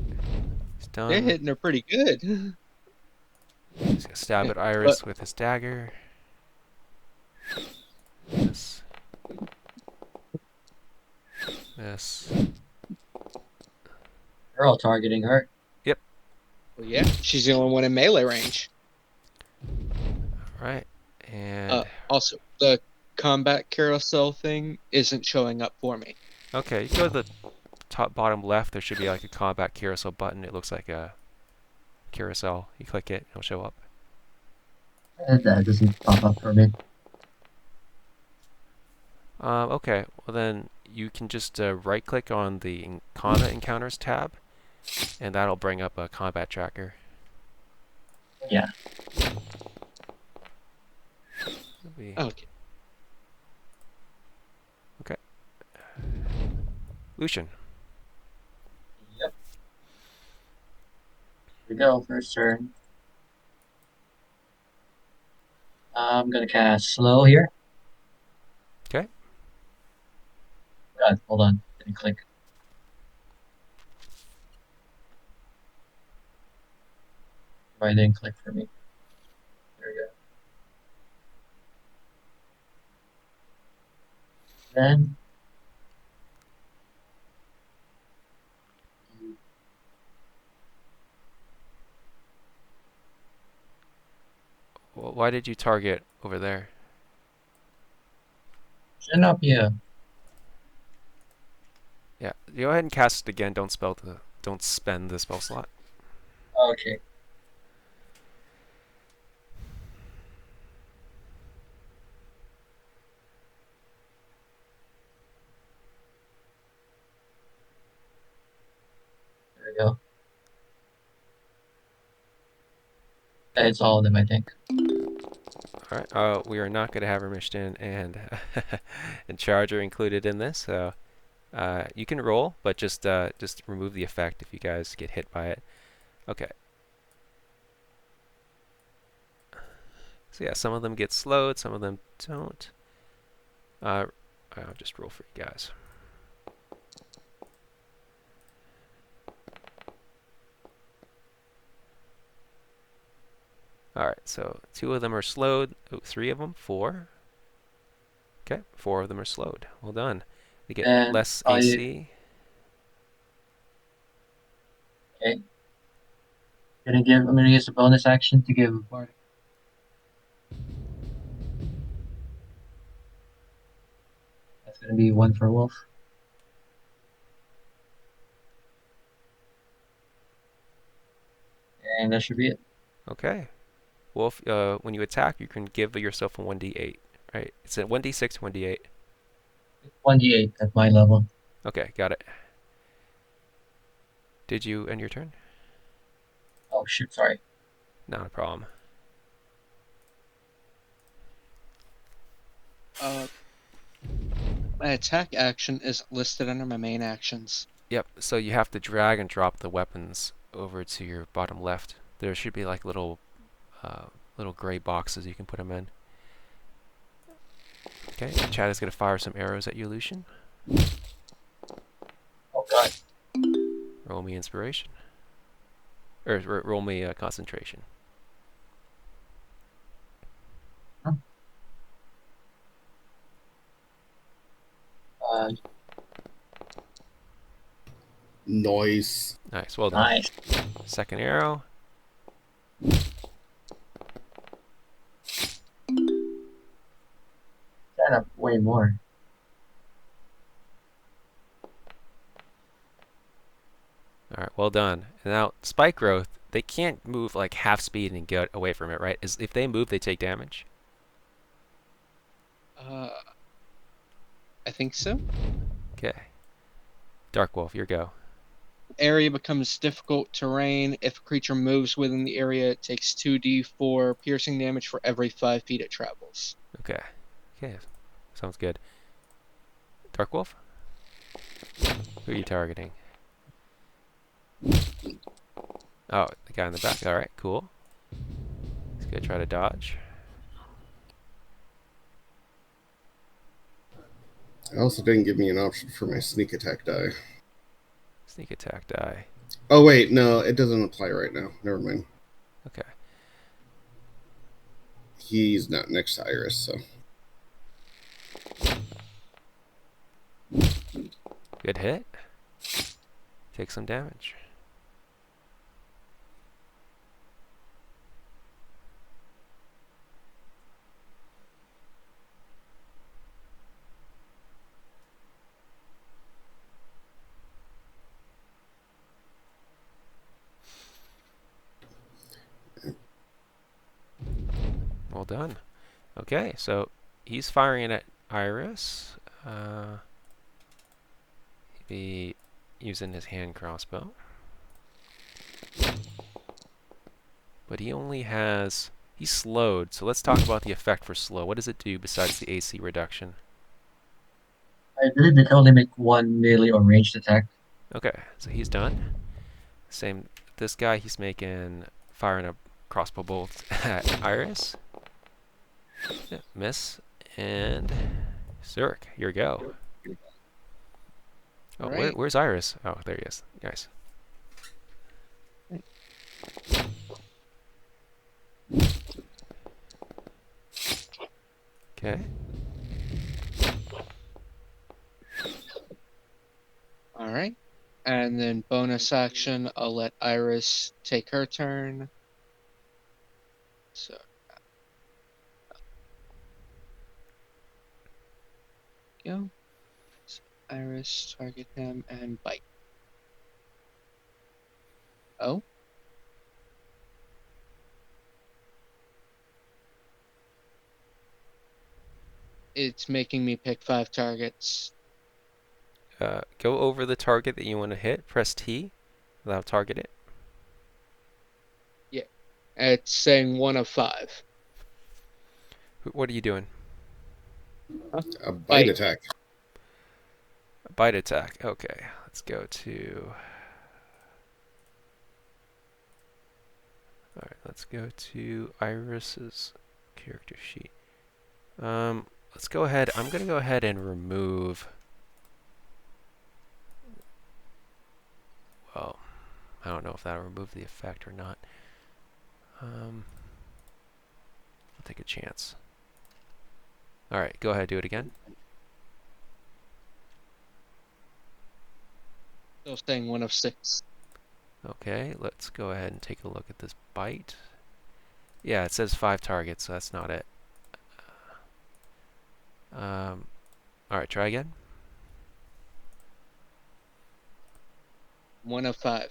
He's They're done. hitting her pretty good. He's gonna stab at Iris with his dagger. This. This. They're all targeting her. Well, yeah, she's the only one in melee range. Alright. And. Also, the combat carousel thing isn't showing up for me. Okay, you go to the top bottom left. There should be like a combat carousel button. It looks like a carousel. You click it, it'll show up. And that doesn't pop up for me. Okay, well then you can just right click on the combat encounters tab, and that'll bring up a combat tracker. Yeah. Okay. Lucian. Yep. Here we go, first turn. I'm gonna cast slow here. Okay. God, hold on. Didn't click. Why didn't click for me? There we go. Then Well, why did you target over there? should not be a Yeah, go ahead and cast it again. Don't spend the spell slot. okay. There we go. It's all of them, I think. All right. We are not going to have Remission and and Charger included in this, so you can roll, but just remove the effect if you guys get hit by it. Okay. So yeah, some of them get slowed, some of them don't. I'll just roll for you guys. Alright, so 2 of them are slowed. Oh, 3 of them? 4? Okay, 4 of them are slowed. Well done. They get And less I AC. okay. I'm gonna use a bonus action to give Bard. That's gonna be 1 for Wolf. And that should be it. Okay. Wolf, when you attack, you can give yourself a 1d8. Right? It's a 1d6, 1d8. 1d8 at my level. Okay, got it. Did you end your turn? Oh shoot, sorry. Not a problem. My attack action is listed under my main actions. Yep, so you have to drag and drop the weapons over to your bottom left. There should be like little gray boxes you can put them in. Okay, Chad is going to fire some arrows at you, Lucian. Oh god. Roll me inspiration. Or roll me concentration. Noise. Nice, well done. Nice. Second arrow. Set up way more. Alright, well done. And now, spike growth, they can't move like half speed and get away from it, right? If they move, they take damage? I think so. Okay. Dark Wolf, your go. Area becomes difficult terrain. If a creature moves within the area, it takes 2d4 piercing damage for every 5 feet it travels. Okay. Okay, sounds good. Dark Wolf? Who are you targeting? Oh, the guy in the back. Alright, cool. He's gonna try to dodge. It also didn't give me an option for my sneak attack die. Sneak attack die. Oh wait, no, it doesn't apply right now. Never mind. Okay. He's not next to Iris, so. Good hit. Take some damage. Well done. Okay, so he's firing at Iris. Be using his hand crossbow. But he only has... He's slowed, so let's talk about the effect for slow. What does it do besides the AC reduction? I believe they can only make 1 melee or ranged attack. Okay, so he's done. Same, this guy, he's firing a crossbow bolt at Iris. Yeah, miss. And Zurich, your go. Oh, Right. where's Iris? Oh, there he is. Nice. Okay. Alright. And then bonus action, I'll let Iris take her turn. So. Go. So Iris, target him, and bite. Oh. It's making me pick 5 targets. Go over the target that you want to hit. Press T. That'll target it. Yeah. It's saying 1 of 5. What are you doing? A bite Bite. attack. A bite attack. Okay, let's go to. All right, let's go to Iris's character sheet. Let's go ahead. I'm gonna go ahead and remove. Well, I don't know if that'll remove the effect or not. I'll take a chance. All right, go ahead, do it again. Still staying 1 of 6. Okay, let's go ahead and take a look at this bite. Yeah, it says 5 targets, so that's not it. All right, try again. 1 of 5.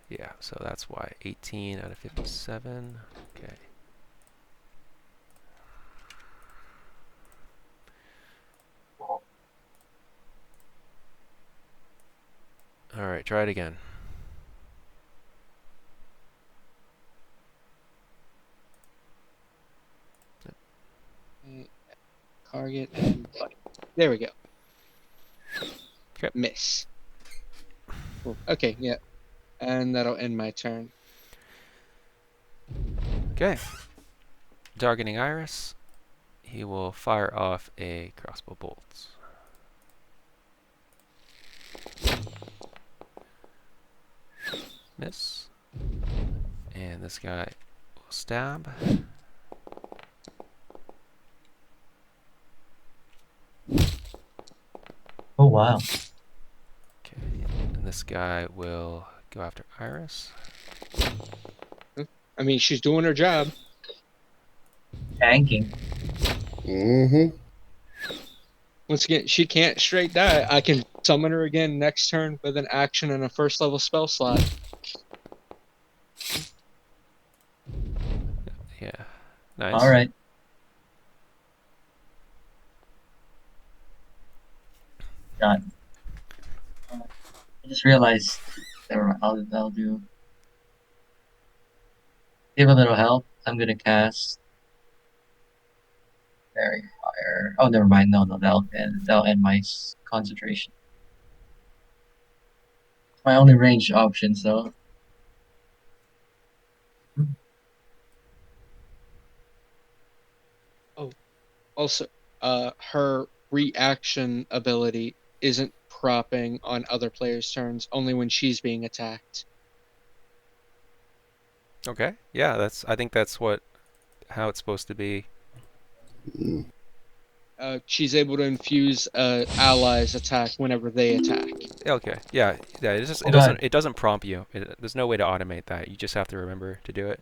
Yeah, so that's why 18 out of 57. Okay. All right, try it again. Target and bite. There we go. Okay. Miss. Cool. Okay, yeah. And that'll end my turn. Okay. Targeting Iris, he will fire off a crossbow bolt. Miss. And this guy will stab. Oh, wow. Okay. And this guy will go after Iris. I mean, she's doing her job. Tanking. Mm-hmm. Once again, she can't straight die. I can summon her again next turn with an action and a 1st level spell slot. Yeah. Nice. All right. Got it. I just realized. Never mind. I'll do. Give a little help. I'm gonna cast. Fairy Fire. Oh, never mind. No, that'll end my concentration. My only range options, though. Also, her reaction ability isn't propping on other players' turns, only when she's being attacked. Okay. Yeah, I think that's how it's supposed to be. She's able to infuse allies' attack whenever they attack. Okay. Yeah. Yeah. It doesn't prompt you. There's no way to automate that. You just have to remember to do it.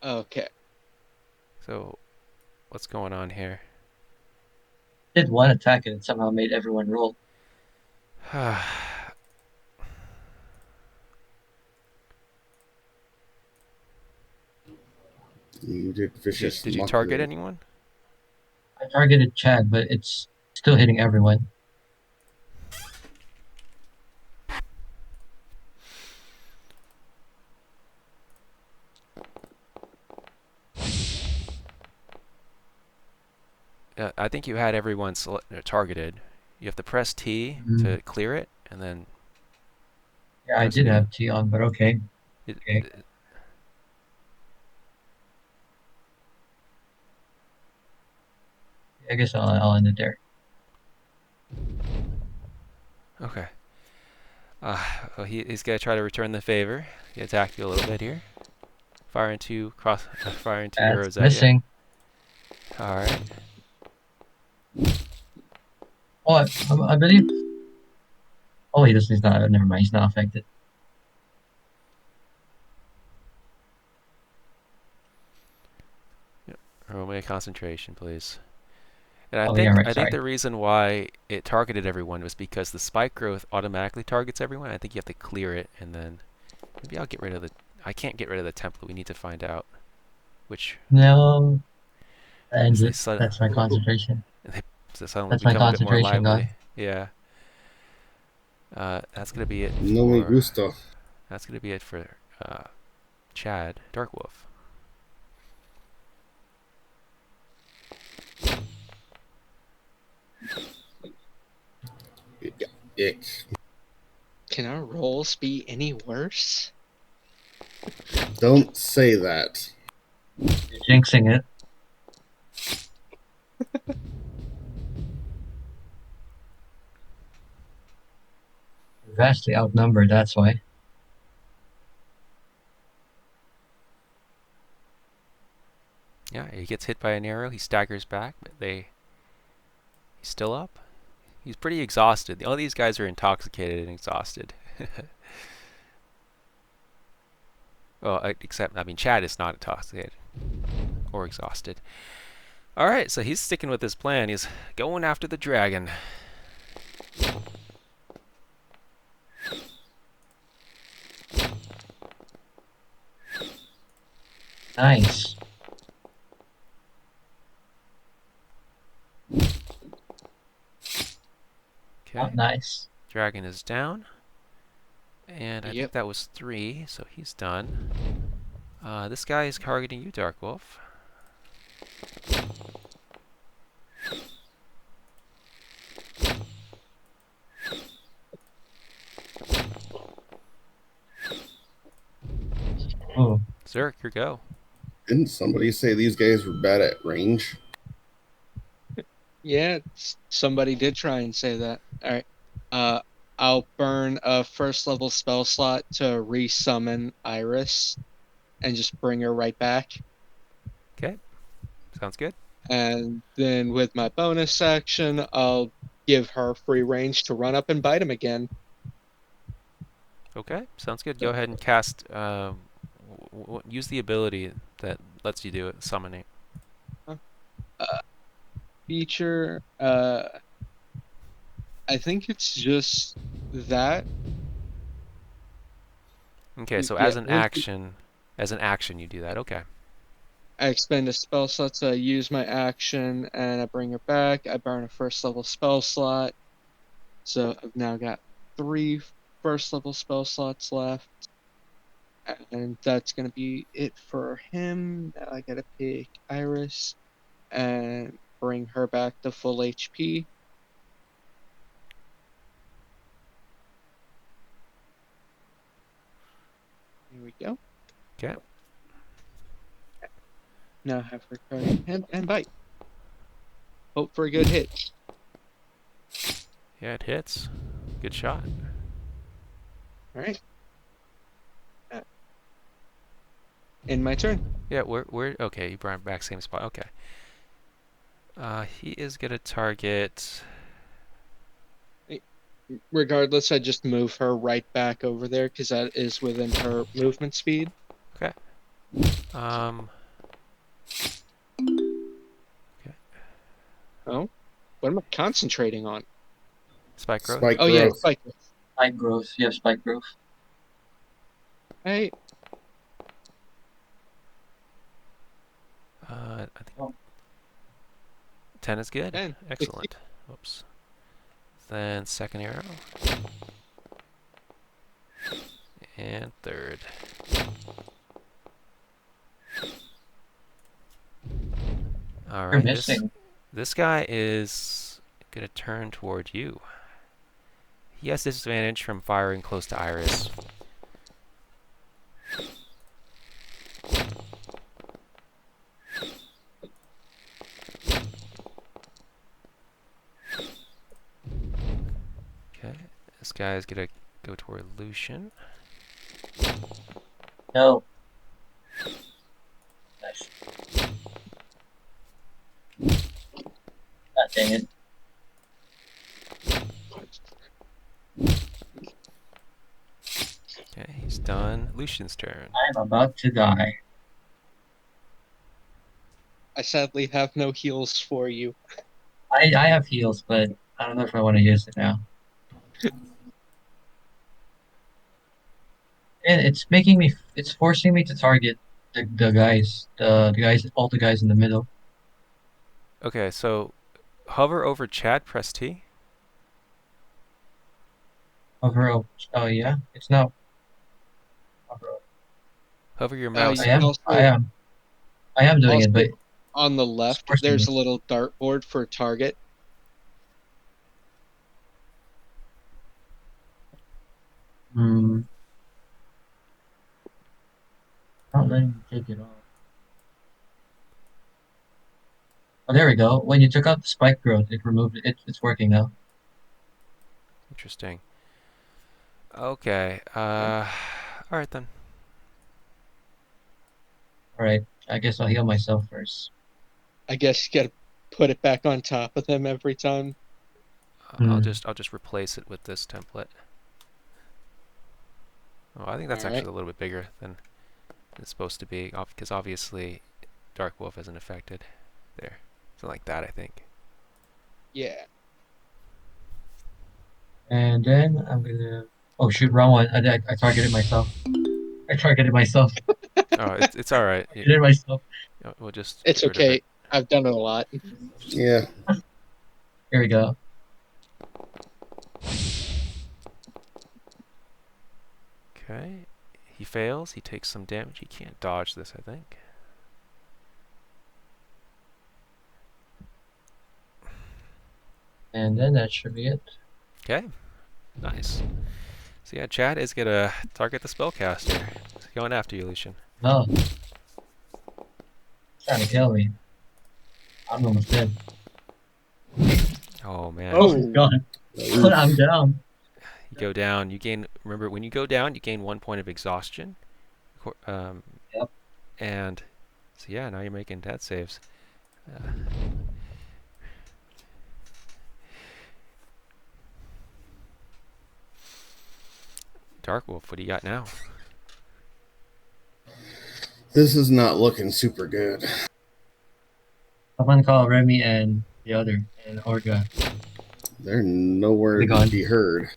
Okay. So, what's going on here? Did one attack and it somehow made everyone roll. You did vicious. Did you mockery. target anyone? I targeted Chad, but it's still hitting everyone. I think you had everyone targeted. You have to press T to clear it, and then. Yeah, I did have T on, but okay. Okay. I guess I'll end it there. Okay. Well, he's gonna try to return the favor. He attacked you a little bit here. Firing two arrows at missing. you. All right. Oh, I believe. Oh, he's not. Never mind. He's not affected. Roll me a concentration, please. And I think the reason why it targeted everyone was because the spike growth automatically targets everyone. I think you have to clear it, and then maybe I'll get rid of the. I can't get rid of the template. We need to find out which. No. And that's my concentration. So suddenly that's my become a bit more concentration lively. gone. Yeah. That's gonna be it. No me gusta. That's gonna be it for Chad, Darkwolf. Ick. Can our rolls be any worse? Don't say that. You're jinxing it. We're vastly outnumbered, that's why. Yeah, he gets hit by an arrow. He staggers back, but he's still up. He's pretty exhausted. All these guys are intoxicated and exhausted. Well, except, Chad is not intoxicated or exhausted. All right, so he's sticking with his plan. He's going after the dragon. Nice. Okay, Not nice. dragon is down. And I think Yep. that was 3, so he's done. This guy is targeting you, Darkwolf. Oh, Zerk, your go. Didn't somebody say these guys were bad at range? Yeah, somebody did try and say that. All right. I'll burn a first level spell slot to resummon Iris and just bring her right back. Okay, sounds good. And then with my bonus action, I'll give her free range to run up and bite him again. Okay, sounds good. Go ahead and cast. Use the ability that lets you do it, summoning. Feature, I think it's just that. Okay, so Yeah, as an action, you do that. Okay. I expend a spell slot, so I use my action and I bring her back. I burn a first level spell slot. So I've now got 3 first level spell slots left. And that's going to be it for him. Now I got to pick Iris and bring her back to full HP. Here we go. Okay. Now have her turn and bite. Hope for a good hit. Yeah, it hits. Good shot. All right. In my turn. Yeah, we're okay. You brought him back same spot. Okay. He is gonna target. Regardless, I just move her right back over there because that is within her movement speed. Okay. Okay. Oh, what am I concentrating on? Spike growth. Spike Oh yeah, growth. spike. spike growth. Yeah, spike growth. Hey, I think Oh. 10 is good. 10. Excellent. Oops. Then second arrow. And third. All You're right. missing. This guy is gonna turn toward you. He has disadvantage from firing close to Iris. Okay, this guy is gonna go toward Lucian. No. Nice. God dang it. Okay, he's done. Lucian's turn. I'm about to die. I sadly have no heals for you. I have heals, but I don't know if I want to use it now. And it's forcing me to target the guys, all the guys in the middle. Okay, so hover over Chad, press T. Hover up. Oh yeah, it's not. Hover up. Hover your You mouse. I am. also I am doing it, also but on the it's left forcing there's me. a little dartboard for target. Hmm. Not letting me take it off. Oh, there we go. When you took out the spike growth, it removed it. It's working now. Interesting. Okay. All right then. All right. I guess I'll heal myself first. I guess you gotta put it back on top of them every time. I'll Hmm. just replace it with this template. Oh, I think that's All right. actually a little bit bigger than it's supposed to be, because obviously Dark Wolf isn't affected. There, something like that, I think. Yeah. And then I'm gonna. Oh shoot, wrong one. I targeted myself. I targeted myself. Oh, it's all right. Targeted myself. We'll just It's get rid of okay. it. I've done it a lot. Yeah. Here we go. Okay. He fails. He takes some damage. He can't dodge this, I think. And then that should be it. Okay. Nice. So yeah, Chad is gonna target the spellcaster. He's going after you, Lucian. No, trying to kill me. I'm almost dead. Oh man. Oh god. I'm down. You go down. You gain. Remember, when you go down, you gain 1 point of exhaustion. Yep. And so yeah, now you're making death saves. Dark Wolf, what do you got now? This is not looking super good. I'm gonna call Remy and the other and Orga. They're nowhere They to gone? be heard.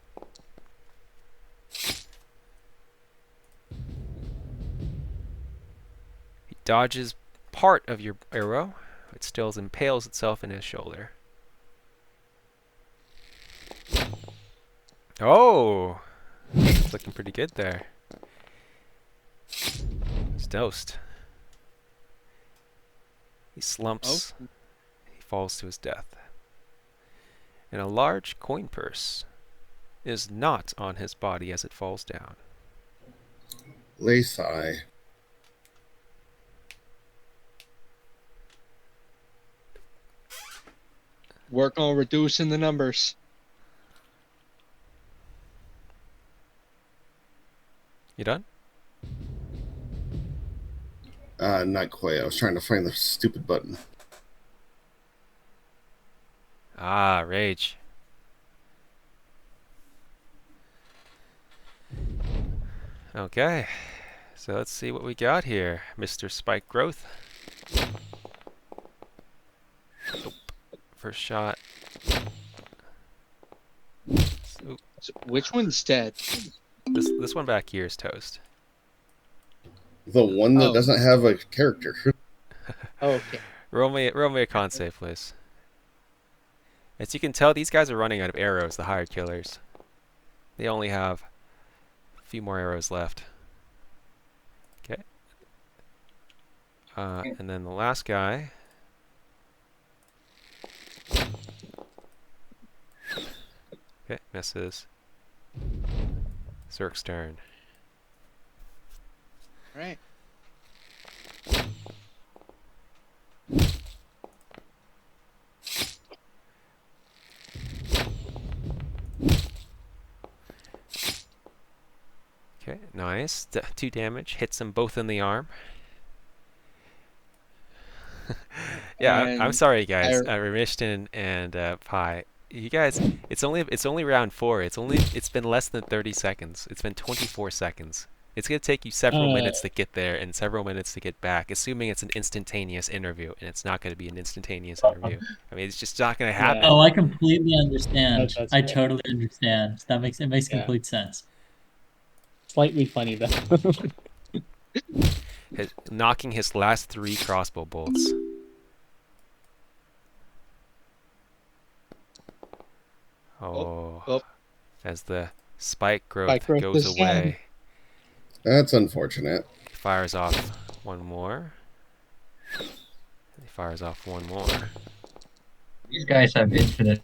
He dodges part of your arrow. It still impales itself in his shoulder. Oh! It's looking pretty good there. He's dosed. He slumps. Oh. He falls to his death. And a large coin purse is not on his body as it falls down. They sigh. Work on reducing the numbers. You done? Not quite. I was trying to find the stupid button. Ah, rage. Okay, so let's see what we got here, Mr. Spike Growth. Nope. First shot. Oop. So which one's dead? This one back here is toast. The one that Oh. doesn't have a character. Okay. Roll me a con save, please. As you can tell, these guys are running out of arrows, the hired killers. They only have a few more arrows left. Okay. And then the last guy. Okay, misses. Zerk's turn. All right. Okay, nice. 2 damage. Hits them both in the arm. Yeah, I'm And sorry, guys. Remishton and Pi. You guys, it's only round 4. It's been less than 30 seconds. It's been 24 seconds. It's gonna take you several minutes to get there and several minutes to get back, assuming it's an instantaneous interview, and it's not gonna be an instantaneous interview. I mean, it's just not gonna happen. Oh, I completely understand. That's I fair. totally understand. That makes Yeah. complete sense. Slightly funny though. Knocking his last 3 crossbow bolts. Oh. As the spike growth Spike growth goes is down. away. That's unfortunate. fires off one more. He fires off one more. These guys have infinite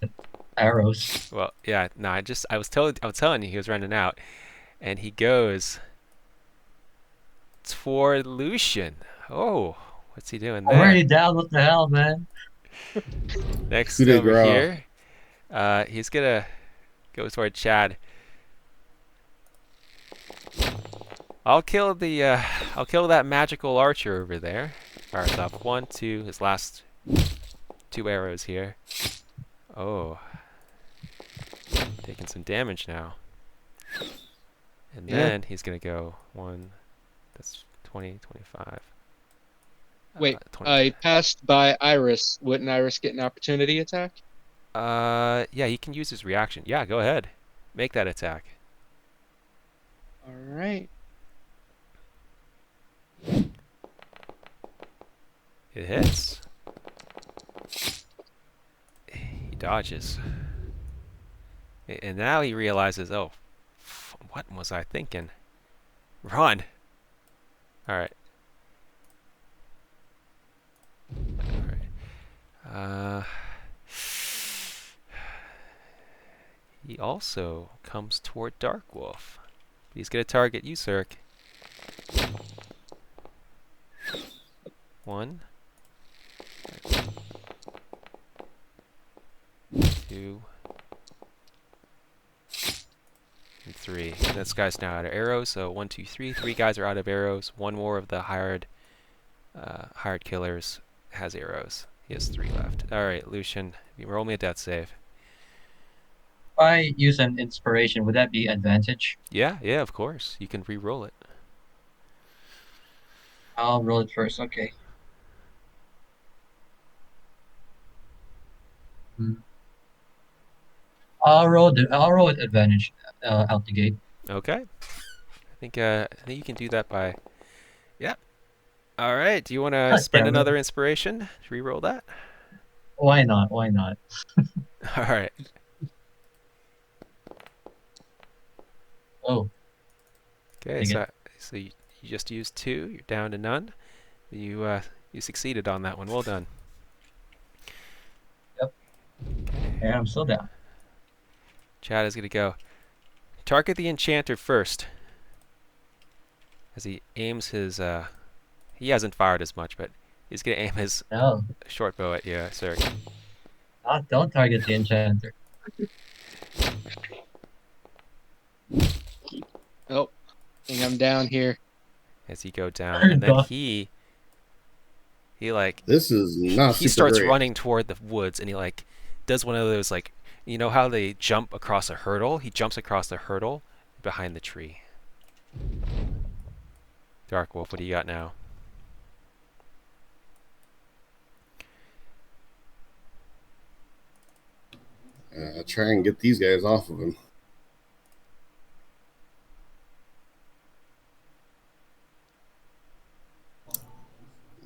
arrows. Well, yeah, no, I was telling you he was running out, and he goes toward Lucian. Oh, what's he doing I'm there? already down. What the hell, man? Next Coup de over grace. here, he's gonna go toward Chad. I'll kill that magical archer over there. Fires off 1, 2, his last 2 arrows here. Oh. Taking some damage now. And Yeah. then he's going to go 1, that's 20, 25. Wait, 20. I passed by Iris. Wouldn't Iris get an opportunity attack? Yeah, he can use his reaction. Yeah, go ahead. Make that attack. All right. It hits. He dodges. And now he realizes, oh, what was I thinking? Run! Alright. Alright. He also comes toward Darkwolf. He's going to target you, Cirque. 1. 2. And 3. This guy's now out of arrows, so 1, 2, 3. 3 guys are out of arrows. 1 more of the hired killers has arrows. He has 3 left. Alright, Lucian, you roll me a death save. If I use an inspiration, would that be advantage? Yeah, of course. You can re-roll it. I'll roll it first. Okay. I'll roll with advantage out the gate. Okay. I think you can do that by. Yeah. All right. Do you want to spend damn it. another inspiration to re-roll that? Why not? Why not? All right. Oh, Okay. Dang So you just used 2. You're down to none. You succeeded on that one. Well done. yeah, I'm still down. Chad is gonna go. Target the enchanter first. As he aims his. He hasn't fired as much, but he's gonna aim his No, short bow at you, sir. don't target the enchanter. Oh, I think I'm down here. As you go down, and then God. he like This is not he super starts great. running toward the woods, and he like does one of those, like, you know how they jump across a hurdle? He jumps across the hurdle behind the tree. Darkwolf, what do you got now? Try and get these guys off of him.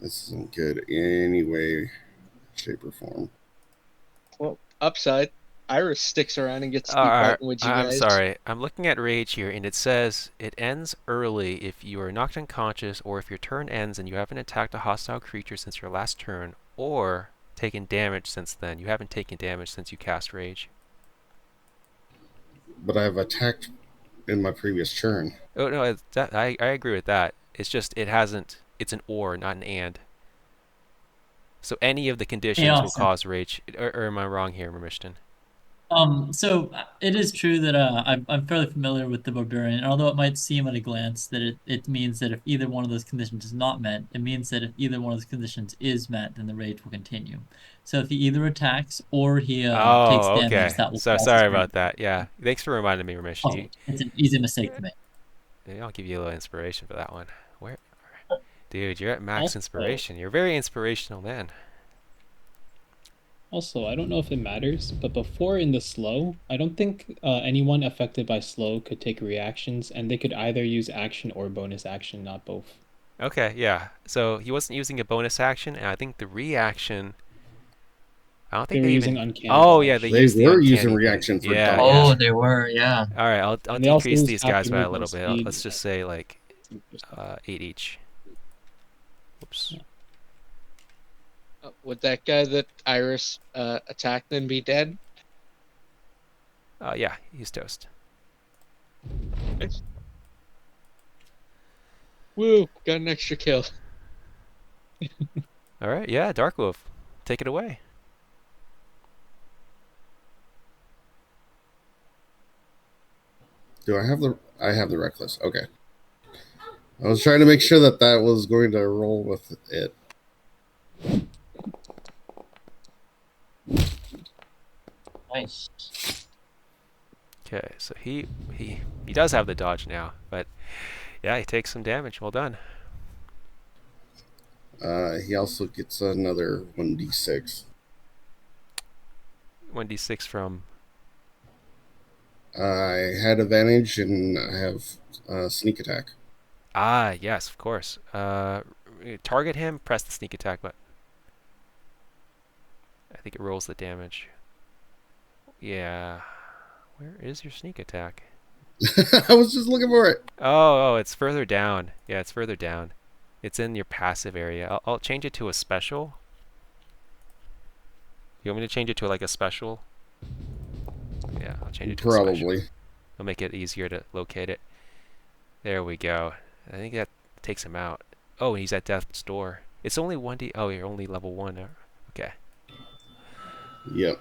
This isn't good any way, shape, or form. Well, upside, Iris sticks around and gets to keep fighting with you I'm guys. sorry. I'm looking at rage here, and it says it ends early if you are knocked unconscious, or if your turn ends and you haven't attacked a hostile creature since your last turn, or taken damage since then. You haven't taken damage since you cast rage. But I've attacked in my previous turn. Oh no, I agree with that. It's just it hasn't. It's an or, not an and. So any of the conditions will awesome. cause rage. Or am I wrong here, Mishton? So it is true that I'm fairly familiar with the barbarian, and although it might seem at a glance that it means that if either one of those conditions is not met, it means that if either one of those conditions is met, then the rage will continue. So if he either attacks or he takes damage, Okay. that will So cause sorry his rage. about that. Yeah. Thanks for reminding me, Ramesh. Also, it's an easy mistake to make. Maybe I'll give you a little inspiration for that one. Where, dude? You're at max Also- inspiration. You're a very inspirational man. Also, I don't know if it matters, but before in the slow, I don't think anyone affected by slow could take reactions, and they could either use action or bonus action, not both. Okay. Yeah. So he wasn't using a bonus action, and I think the reaction. I don't think They were they using even. uncanny Oh dodge. yeah, they They used the were uncanny using thing. reaction for Yeah. dodge. Oh, Yeah. they were, yeah. All right. I'll And they also decrease use these guys by a happy little movement bit. speed. Let's just say like 8 each. Whoops. Would that guy that Iris attacked then be dead? Yeah, he's toast. Woo! Got an extra kill. All right, yeah, Dark Wolf, take it away. Do I have the? I have the reckless. Okay. I was trying to make sure that that was going to roll with it. Nice. Okay, so he does have the dodge now, but yeah, he takes some damage. Well done. He also gets another 1d6. 1d6 from. I had advantage and I have sneak attack. Ah, yes, of course. Target him. Press the sneak attack button. I think it rolls the damage. Yeah. Where is your sneak attack? I was just looking for it. Oh, it's further down. Yeah, it's further down. It's in your passive area. I'll change it to a special. You want me to change it to like a special? Yeah, I'll change it to a special. Probably. I'll make it easier to locate it. There we go. I think that takes him out. Oh, he's at death's door. It's only 1d. Oh, you're only level 1 now. Okay. Yep.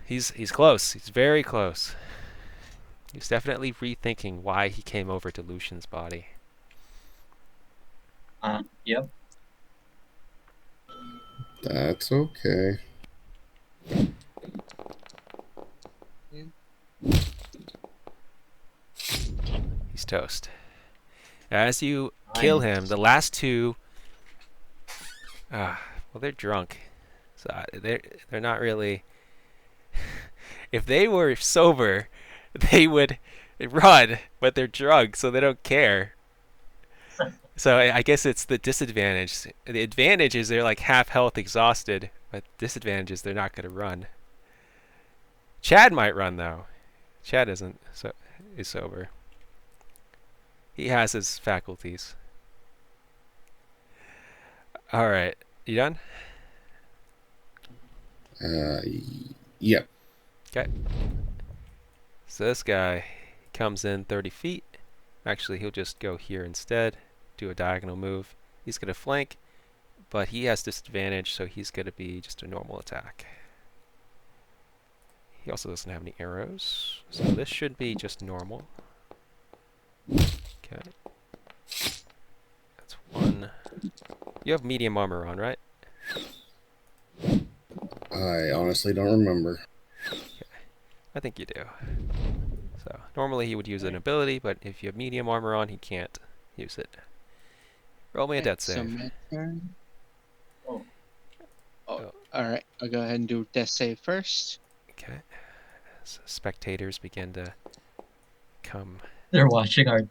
He's close. He's very close. He's definitely rethinking why he came over to Lucian's body. Yep. That's okay. He's toast. As you kill him, the last two, well, they're drunk, so they're not really. If they were sober, they would run, but they're drunk, so they don't care. So I guess it's the disadvantage. The advantage is they're like half health, exhausted, but disadvantage is they're not going to run. Chad might run though. Chad is sober. He has his faculties. All right, you done? Yep. Okay. So this guy comes in 30 feet. Actually, he'll just go here instead. Do a diagonal move. He's going to flank, but he has disadvantage, so he's going to be just a normal attack. He also doesn't have any arrows, so this should be just normal. Okay. That's one. You have medium armor on, right? I honestly don't remember. Okay. I think you do. So normally he would use an ability, but if you have medium armor on, he can't use it. Roll me a death So save. my turn. Oh. Alright, I'll go ahead and do death save first. Okay. So spectators begin to come. They're watching our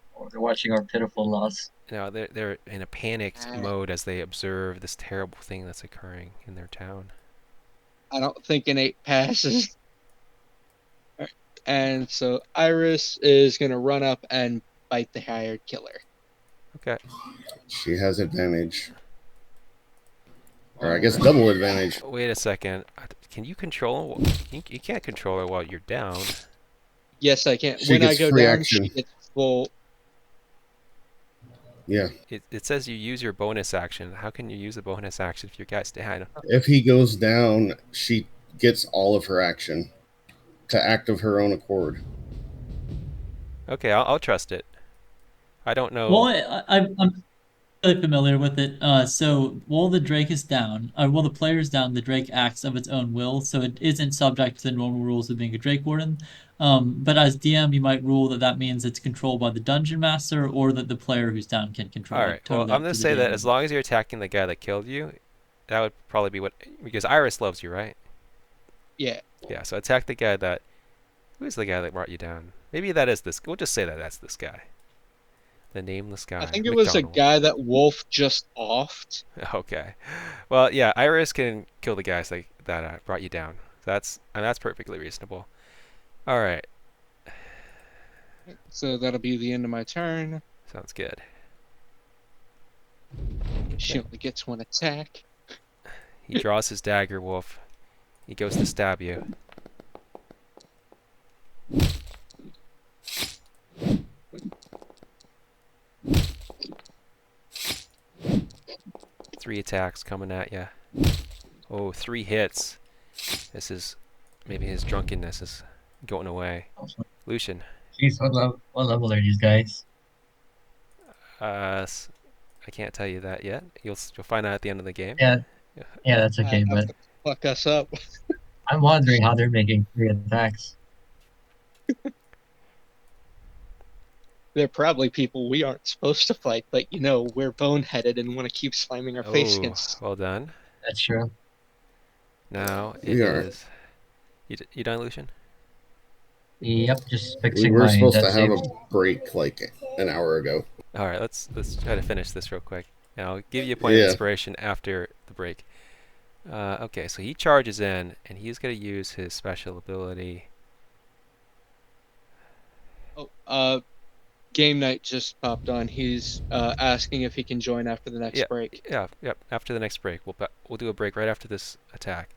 pitiful loss. No, they're in a panicked mode as they observe this terrible thing that's occurring in their town. I don't think an 8 passes. Alright, and so Iris is going to run up and bite the hired killer. Okay. She has advantage. Or I guess double advantage. Wait a second. Can you control? You can't control her while you're down. Yes, I can. She When I gets go free down, action. she gets full. Yeah. It says you use your bonus action. How can you use a bonus action if your guy's down? If he goes down, she gets all of her action to act of her own accord. Okay, I'll trust it. I don't know. Well, I'm really familiar with it. So while the Drake is down, while the player is down, the Drake acts of its own will, so it isn't subject to the normal rules of being a Drake Warden. But as DM, you might rule that means it's controlled by the Dungeon Master, or that the player who's down can control All it. right. Totally Well, I'm up gonna to the say that DM. as long as you're attacking the guy that killed you, that would probably be what, because Iris loves you, right? Yeah. Yeah. So attack the guy that. Who is the guy that brought you down? Maybe that is this. We'll just say that that's this guy. The nameless guy. I think it was a McDonald. guy that Wolf just offed. Okay. Well, yeah, Iris can kill the guys that brought you down. That's perfectly reasonable. All right. So that'll be the end of my turn. Sounds good. She only gets one attack. He draws his dagger, Wolf. He goes to stab you. Three attacks coming at you. Oh, 3 hits. This is maybe his drunkenness is going away. Lucian. Jeez, what level are these guys? I can't tell you that yet. You'll find out at the end of the game. Yeah, that's okay, but Fuck us up. I'm wondering how they're making 3 attacks. They're probably people we aren't supposed to fight, but we're boneheaded and want to keep slamming our face Oh, against. well done. That's true. Now it We are. is. You done, Lucian? Yep, just We fixing were my supposed death to have save. a break like an hour ago. All right, let's try to finish this real quick. And I'll give you a point of Yeah. inspiration after the break. Okay, so he charges in, and he's going to use his special ability. Oh, game night just popped on. He's asking if he can join after the next break. Yeah. After the next break, we'll do a break right after this attack.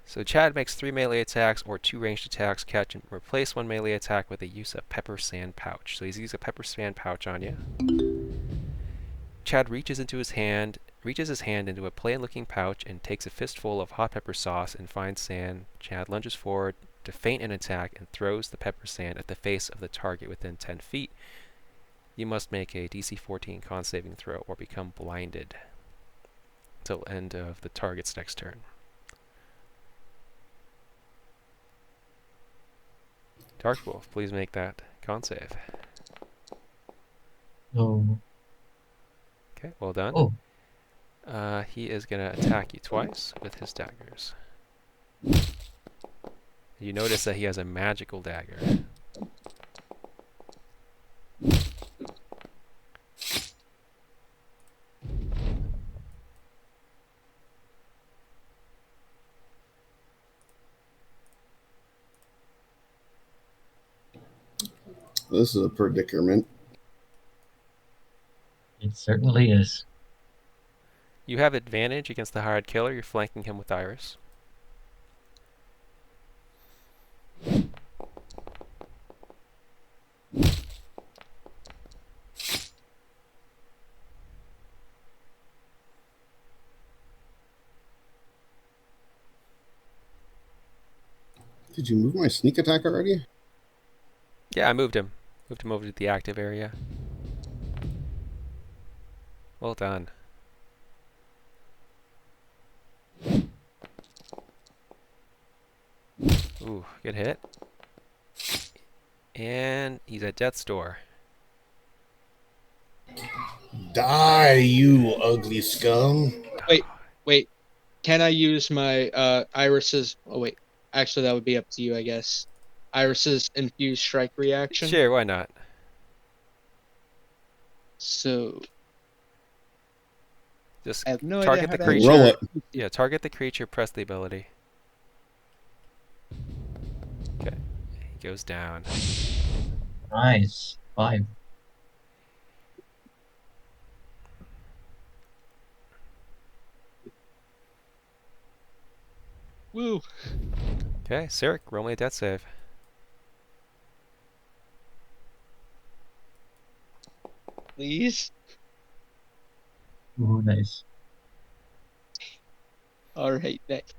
So Chad makes 3 melee attacks or 2 ranged attacks. Catch and replace 1 melee attack with the use of pepper sand pouch. So he's using a pepper sand pouch on you. Chad reaches his hand into a plain-looking pouch and takes a fistful of hot pepper sauce and fine sand. Chad lunges forward to feint an attack and throws the pepper sand at the face of the target within 10 feet. You must make a DC 14 con saving throw or become blinded until end of the target's next turn. Dark Wolf, please make that con save. Oh. Okay, well done. Oh, He is going to attack you twice with his daggers. You notice that he has a magical dagger. This is a predicament. it certainly is. You have advantage against the hired killer. You're flanking him with Iris. Did you move my sneak attack already? Yeah, I moved him. Moved him over to the active area. Well done. Ooh, good hit. And he's at death's door. Die, you ugly scum. Wait. Can I use my Iris's... Oh, wait. Actually, that would be up to you, I guess. Iris's infused strike reaction. Sure, why not? So... Just I have no target idea the how to- creature. Roll it. Yeah, target the creature, press the ability. Okay, he goes down. Nice. 5. Woo! Okay, Sirik, roll me a death save. Please? Ooh, nice. Alright, next.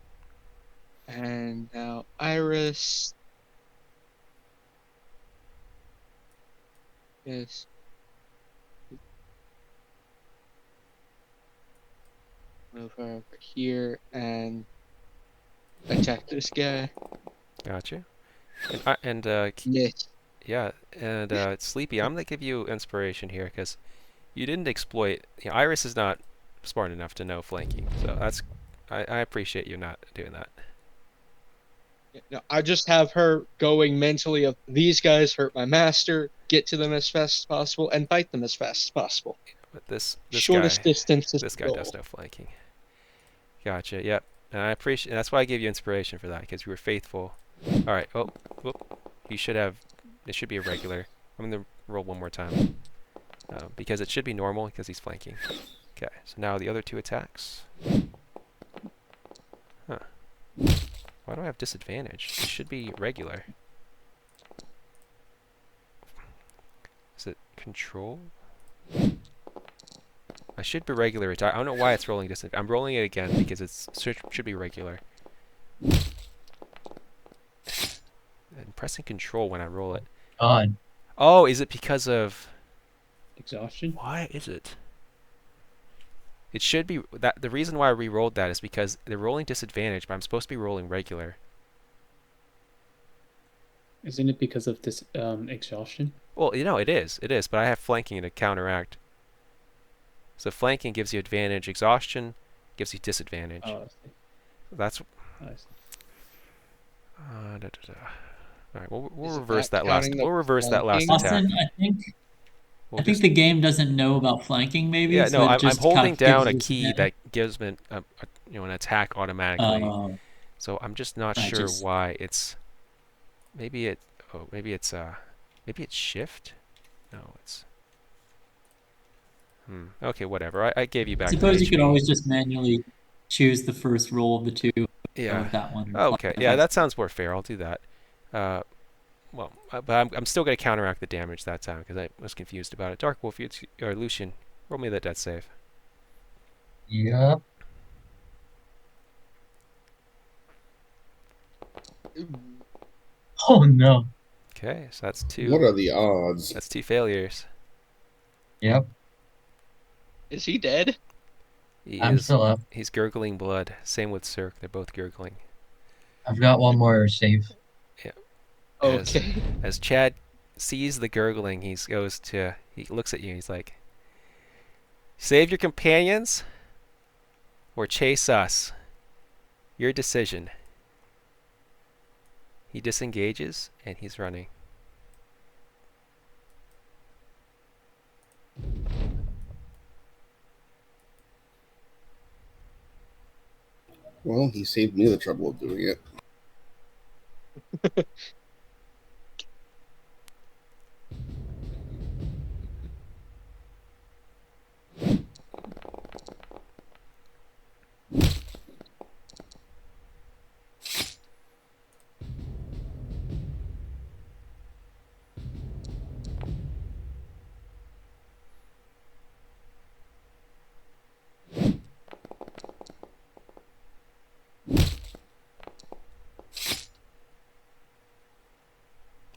And now Iris... Yes. Move her over here and attack this guy. Gotcha. Yes. Yeah, and Sleepy, I'm gonna give you inspiration here because you didn't exploit. Iris is not smart enough to know flanking, so I appreciate you not doing that. No, I just have her going mentally of these guys hurt my master, get to them as fast as possible, and fight them as fast as possible. But this Shortest guy, distance is this the guy goal. does no flanking. Gotcha. Yep. And I appreciate. That's why I gave you inspiration for that because you were faithful. All right. Oh, you should have. It should be a regular. I'm gonna roll one more time because it should be normal because he's flanking. Okay, so now the other 2 attacks. Huh. Why do I have disadvantage? It should be regular. Is it control? I should be regular attack. I don't know why it's rolling disadvantage. I'm rolling it again because it should be regular. And pressing control when I roll it. God. Oh, is it because of... Exhaustion? Why is it? It should be... that. The reason why I re-rolled that is because they're rolling disadvantage, but I'm supposed to be rolling regular. Isn't it because of this exhaustion? Well, you know, it is. It is, but I have flanking to counteract. So flanking gives you advantage. Exhaustion gives you disadvantage. Oh, I see. That's... I see. All right, we'll Is it reverse not that last. counting the We'll reverse that last flanking? attack. Austin, We'll I think just, the game doesn't know about flanking, maybe. yeah, so no, it I'm just holding kind of down gives a you key disadvantage. that gives me an attack automatically. So I'm just not Right, sure just- why it's. Maybe it's shift. No, it's. Okay, whatever. I gave you I back. suppose the you could HP. always just manually choose the first roll of the 2. Yeah. With that one. Okay. Yeah, that sounds more fair. I'll do that. Well, but I'm still going to counteract the damage that time because I was confused about it. Dark Wolf, or Lucian, roll me the death save. Yep. Oh no. Okay, so that's What 2. are the odds? That's 2 failures. Yep. Is he dead? I'm still up. He's gurgling blood. Same with Cirque. They're both gurgling. I've got one more save. Okay. As Chad sees the gurgling, he looks at you and he's like, save your companions or chase us. Your decision. He disengages and he's running. Well, he saved me the trouble of doing it.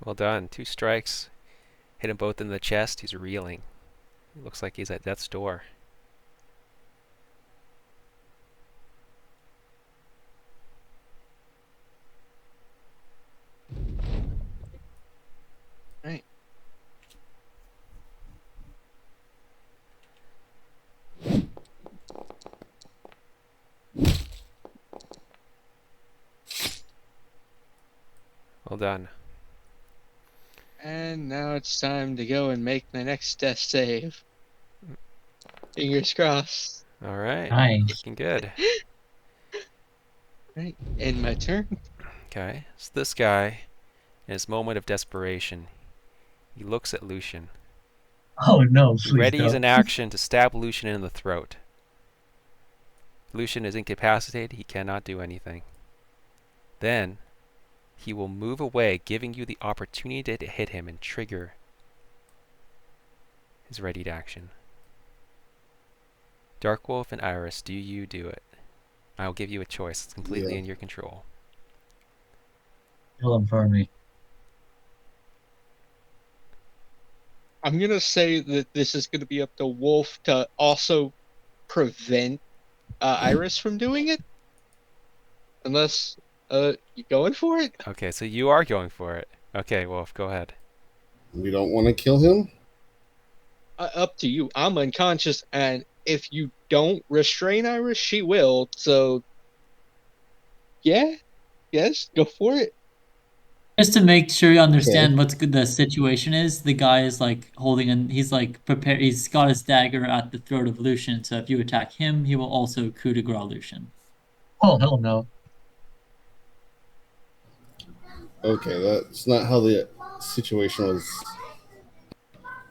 Well done. 2 strikes. Hit him both in the chest. He's reeling. Looks like he's at death's door. Right. Well done. And now it's time to go and make my next death save. Fingers crossed. All right. Nice. Looking good. Right. End my turn. Okay. So this guy, in his moment of desperation, he looks at Lucian. Oh no, He please readies don't. an action to stab Lucian in the throat. Lucian is incapacitated. He cannot do anything. Then, he will move away, giving you the opportunity to hit him and trigger his readied action. Darkwolf and Iris, do you do it? I'll give you a choice. It's completely in your control. Kill him for me. I'm going to say that this is going to be up to Wolf to also prevent Iris from doing it. Unless you going for it? Okay, so you are going for it. Okay, Wolf, go ahead. We don't want to kill him? Up to you. I'm unconscious, and if you don't restrain Iris, she will. So, yeah. Yes, go for it. Just to make sure you understand what the situation is, the guy is like holding and he's like prepared. He's got his dagger at the throat of Lucian. So if you attack him, he will also coup de grace Lucian. Oh hell no. Okay, that's not how the situation was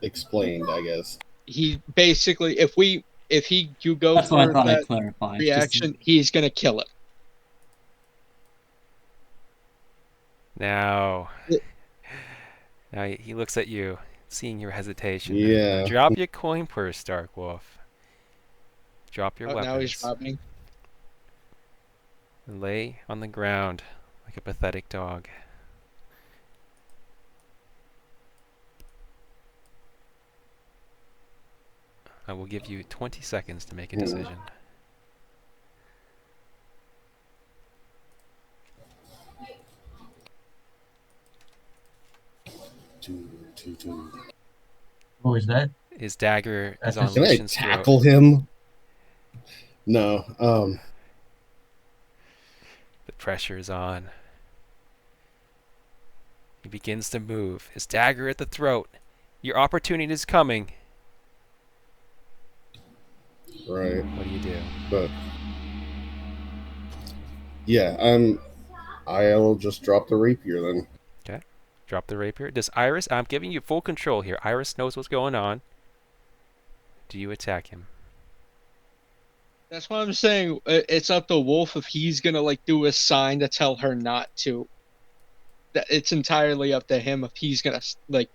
explained, I guess. He basically, if we if you go That's what I for thought I'd that clarify. reaction, he's gonna kill him. Now, It- he looks at you, seeing your hesitation. Now Yeah. drop your coin purse, Dark Wolf. Drop your Oh, now he's weapons. robbing. And lay on the ground like a pathetic dog. I will give you 20 seconds to make a decision. Who is that? His dagger is That's on his- Can I Lucian's throat. tackle him? No. The pressure is on. He begins to move, his dagger at the throat. Your opportunity is coming. Right. What do you do? But yeah, I'll just drop the rapier then. Okay. Drop the rapier. Does Iris, I'm giving you full control here. Iris knows what's going on. Do you attack him? That's what I'm saying. It's up to Wolf if he's gonna like do a sign to tell her not to. That it's entirely up to him if he's gonna like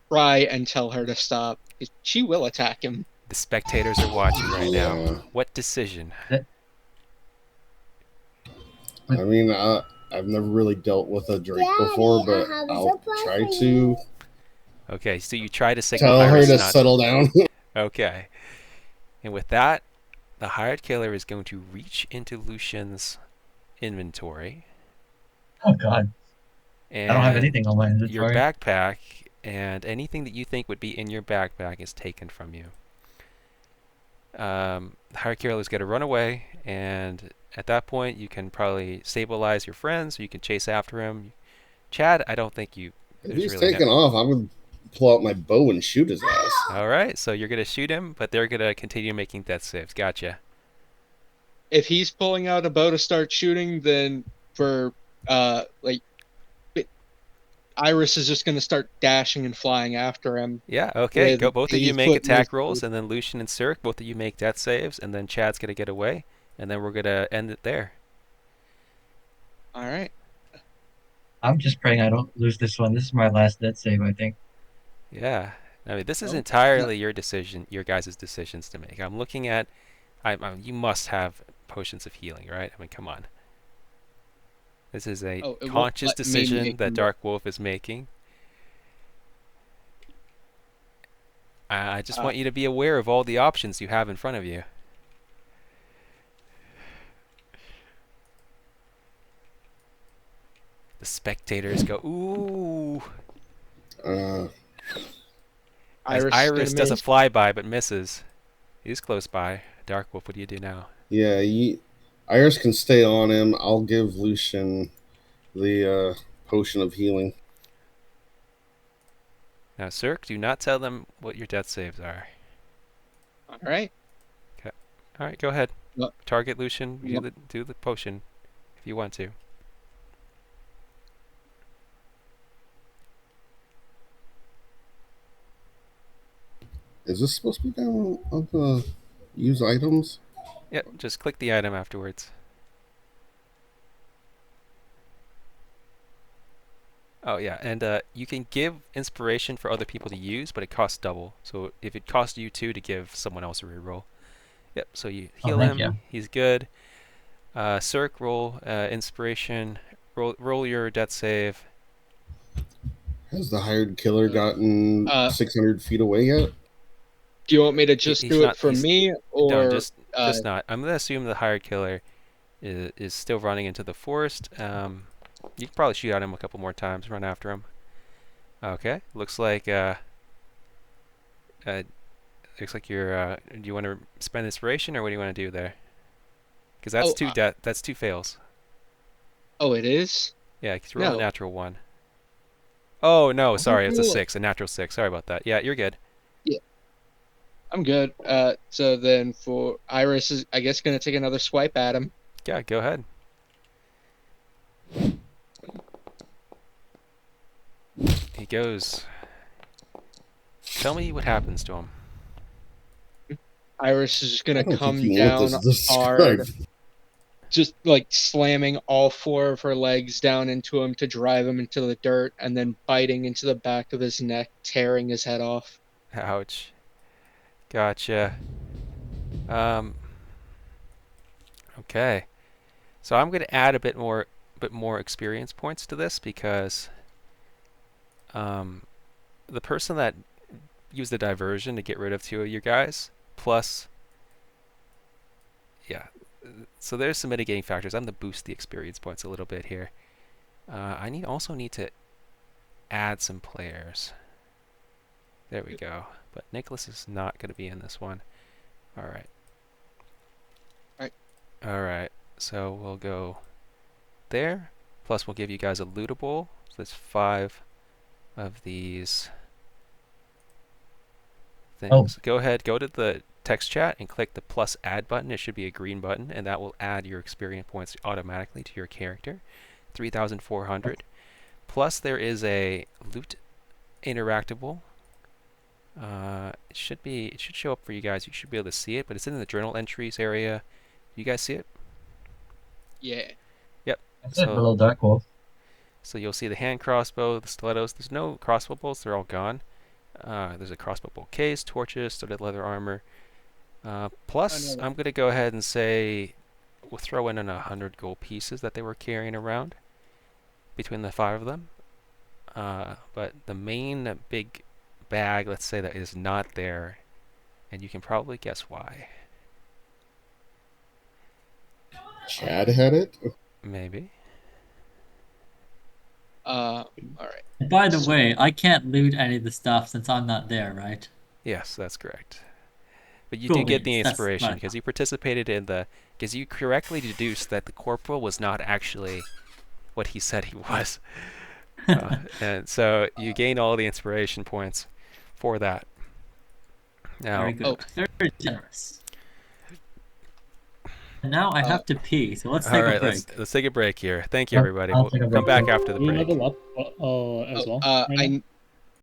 try and tell her to stop. She will attack him. The spectators are watching right Yeah. now. What decision? I mean, I've never really dealt with a Drake before, but I'll try to Okay, so you try to signal tell her Iris to not. settle down. Okay. And with that, the hired killer is going to reach into Lucian's inventory. Oh God, And I don't have anything on my your inventory. backpack, and anything that you think would be in your backpack is taken from you. The hired killer is going to run away, and at that point, you can probably stabilize your friends, or you can chase after him. Chad, I don't think you. If there's he's really taking off, I'm gonna pull out my bow and shoot his ass. All right, so you're going to shoot him, but they're going to continue making death saves. Gotcha. If he's pulling out a bow to start shooting, then for like Iris is just gonna start dashing and flying after him. Yeah, okay. With Go. Both of you 8 make foot attack move rolls, speed. and then Lucian and Cirque, both of you make death saves, and then Chad's going to get away, and then we're going to end it there. All right. I'm just praying I don't lose this one. This is my last death save, I think. Yeah. I mean, this is Oh, entirely your decision, your guys' decisions to make. I'm looking at, you must have potions of healing, right? I mean, come on. This is a Oh, it won't conscious let me decision make that them. Dark Wolf is making. I just want you to be aware of all the options you have in front of you. The spectators go, ooh. As Iris does a flyby but misses. He's close by. Dark Wolf, what do you do now? Yeah, Iris can stay on him. I'll give Lucian the potion of healing. Now, Cirque, do not tell them what your death saves are. All right. All right, go ahead. What? Target Lucian. What? Do the potion if you want to. Is this supposed to be down on the use items? Yep, just click the item afterwards. Oh yeah, and you can give inspiration for other people to use, but it costs double. So if it costs you 2 to give someone else a reroll. Yep, so you heal thank him. you. He's good. Cirque, roll inspiration. Roll your death save. Has the hired killer gotten 600 feet away yet? Do you want me to just He's do not- it for he's- me, or No, just not. I'm gonna assume the hired killer is still running into the forest. You can probably shoot at him a couple more times, run after him. Okay, looks like you're. Do you want to spend inspiration, or what do you want to do there? Because that's that's 2 fails. Oh, it is? Yeah, because roll a No. natural 1. Oh no, sorry, it's a roll- 6, a natural 6. Sorry about that. Yeah, you're good. I'm good. So then for Iris is, I guess, gonna take another swipe at him. Yeah, go ahead. He goes. Tell me what happens to him. Iris is just I gonna don't think come you want down this hard, described. just like slamming all 4 of her legs down into him to drive him into the dirt, and then biting into the back of his neck, tearing his head off. Ouch. Gotcha. Um. Okay. So I'm going to add a bit more experience points to this because the person that used the diversion to get rid of 2 of you guys, plus, yeah. So there's some mitigating factors. I'm going to boost the experience points a little bit here. I also need to add some players. There we go. But Nicholas is not going to be in this one. All right. All right. So we'll go there. Plus, we'll give you guys a lootable. So there's 5 of these things. Oh. Go ahead, go to the text chat and click the plus add button. It should be a green button, and that will add your experience points automatically to your character. 3,400. Plus, there is a loot interactable. It should show up for you guys. You should be able to see it, but it's in the journal entries area. You guys see it? Yeah. Yep. That's it, below Dark Wolf. So you'll see the hand crossbow, the stilettos. There's no crossbow bolts; they're all gone. There's a crossbow bolt case, torches, studded leather armor. Plus, I'm going to go ahead and say we'll throw in 100 gold pieces that they were carrying around between the 5 of them. But the main big bag, let's say, that is not there, and you can probably guess why. Chad had it? Maybe. All right. By the way, I can't loot any of the stuff since I'm not there, right? Yes, that's correct. But you Cool do get the beans, that's inspiration fine. because you participated in because you correctly deduced that the corporal was not actually what he said he was. And so you gain all the inspiration points for that. Now, Very good. Very generous. And now I have to pee, so let's take a break. Let's take a break here. Thank you, Yep, everybody. I'll We'll take a come break back too. after the Do you break. level up as well? Right now?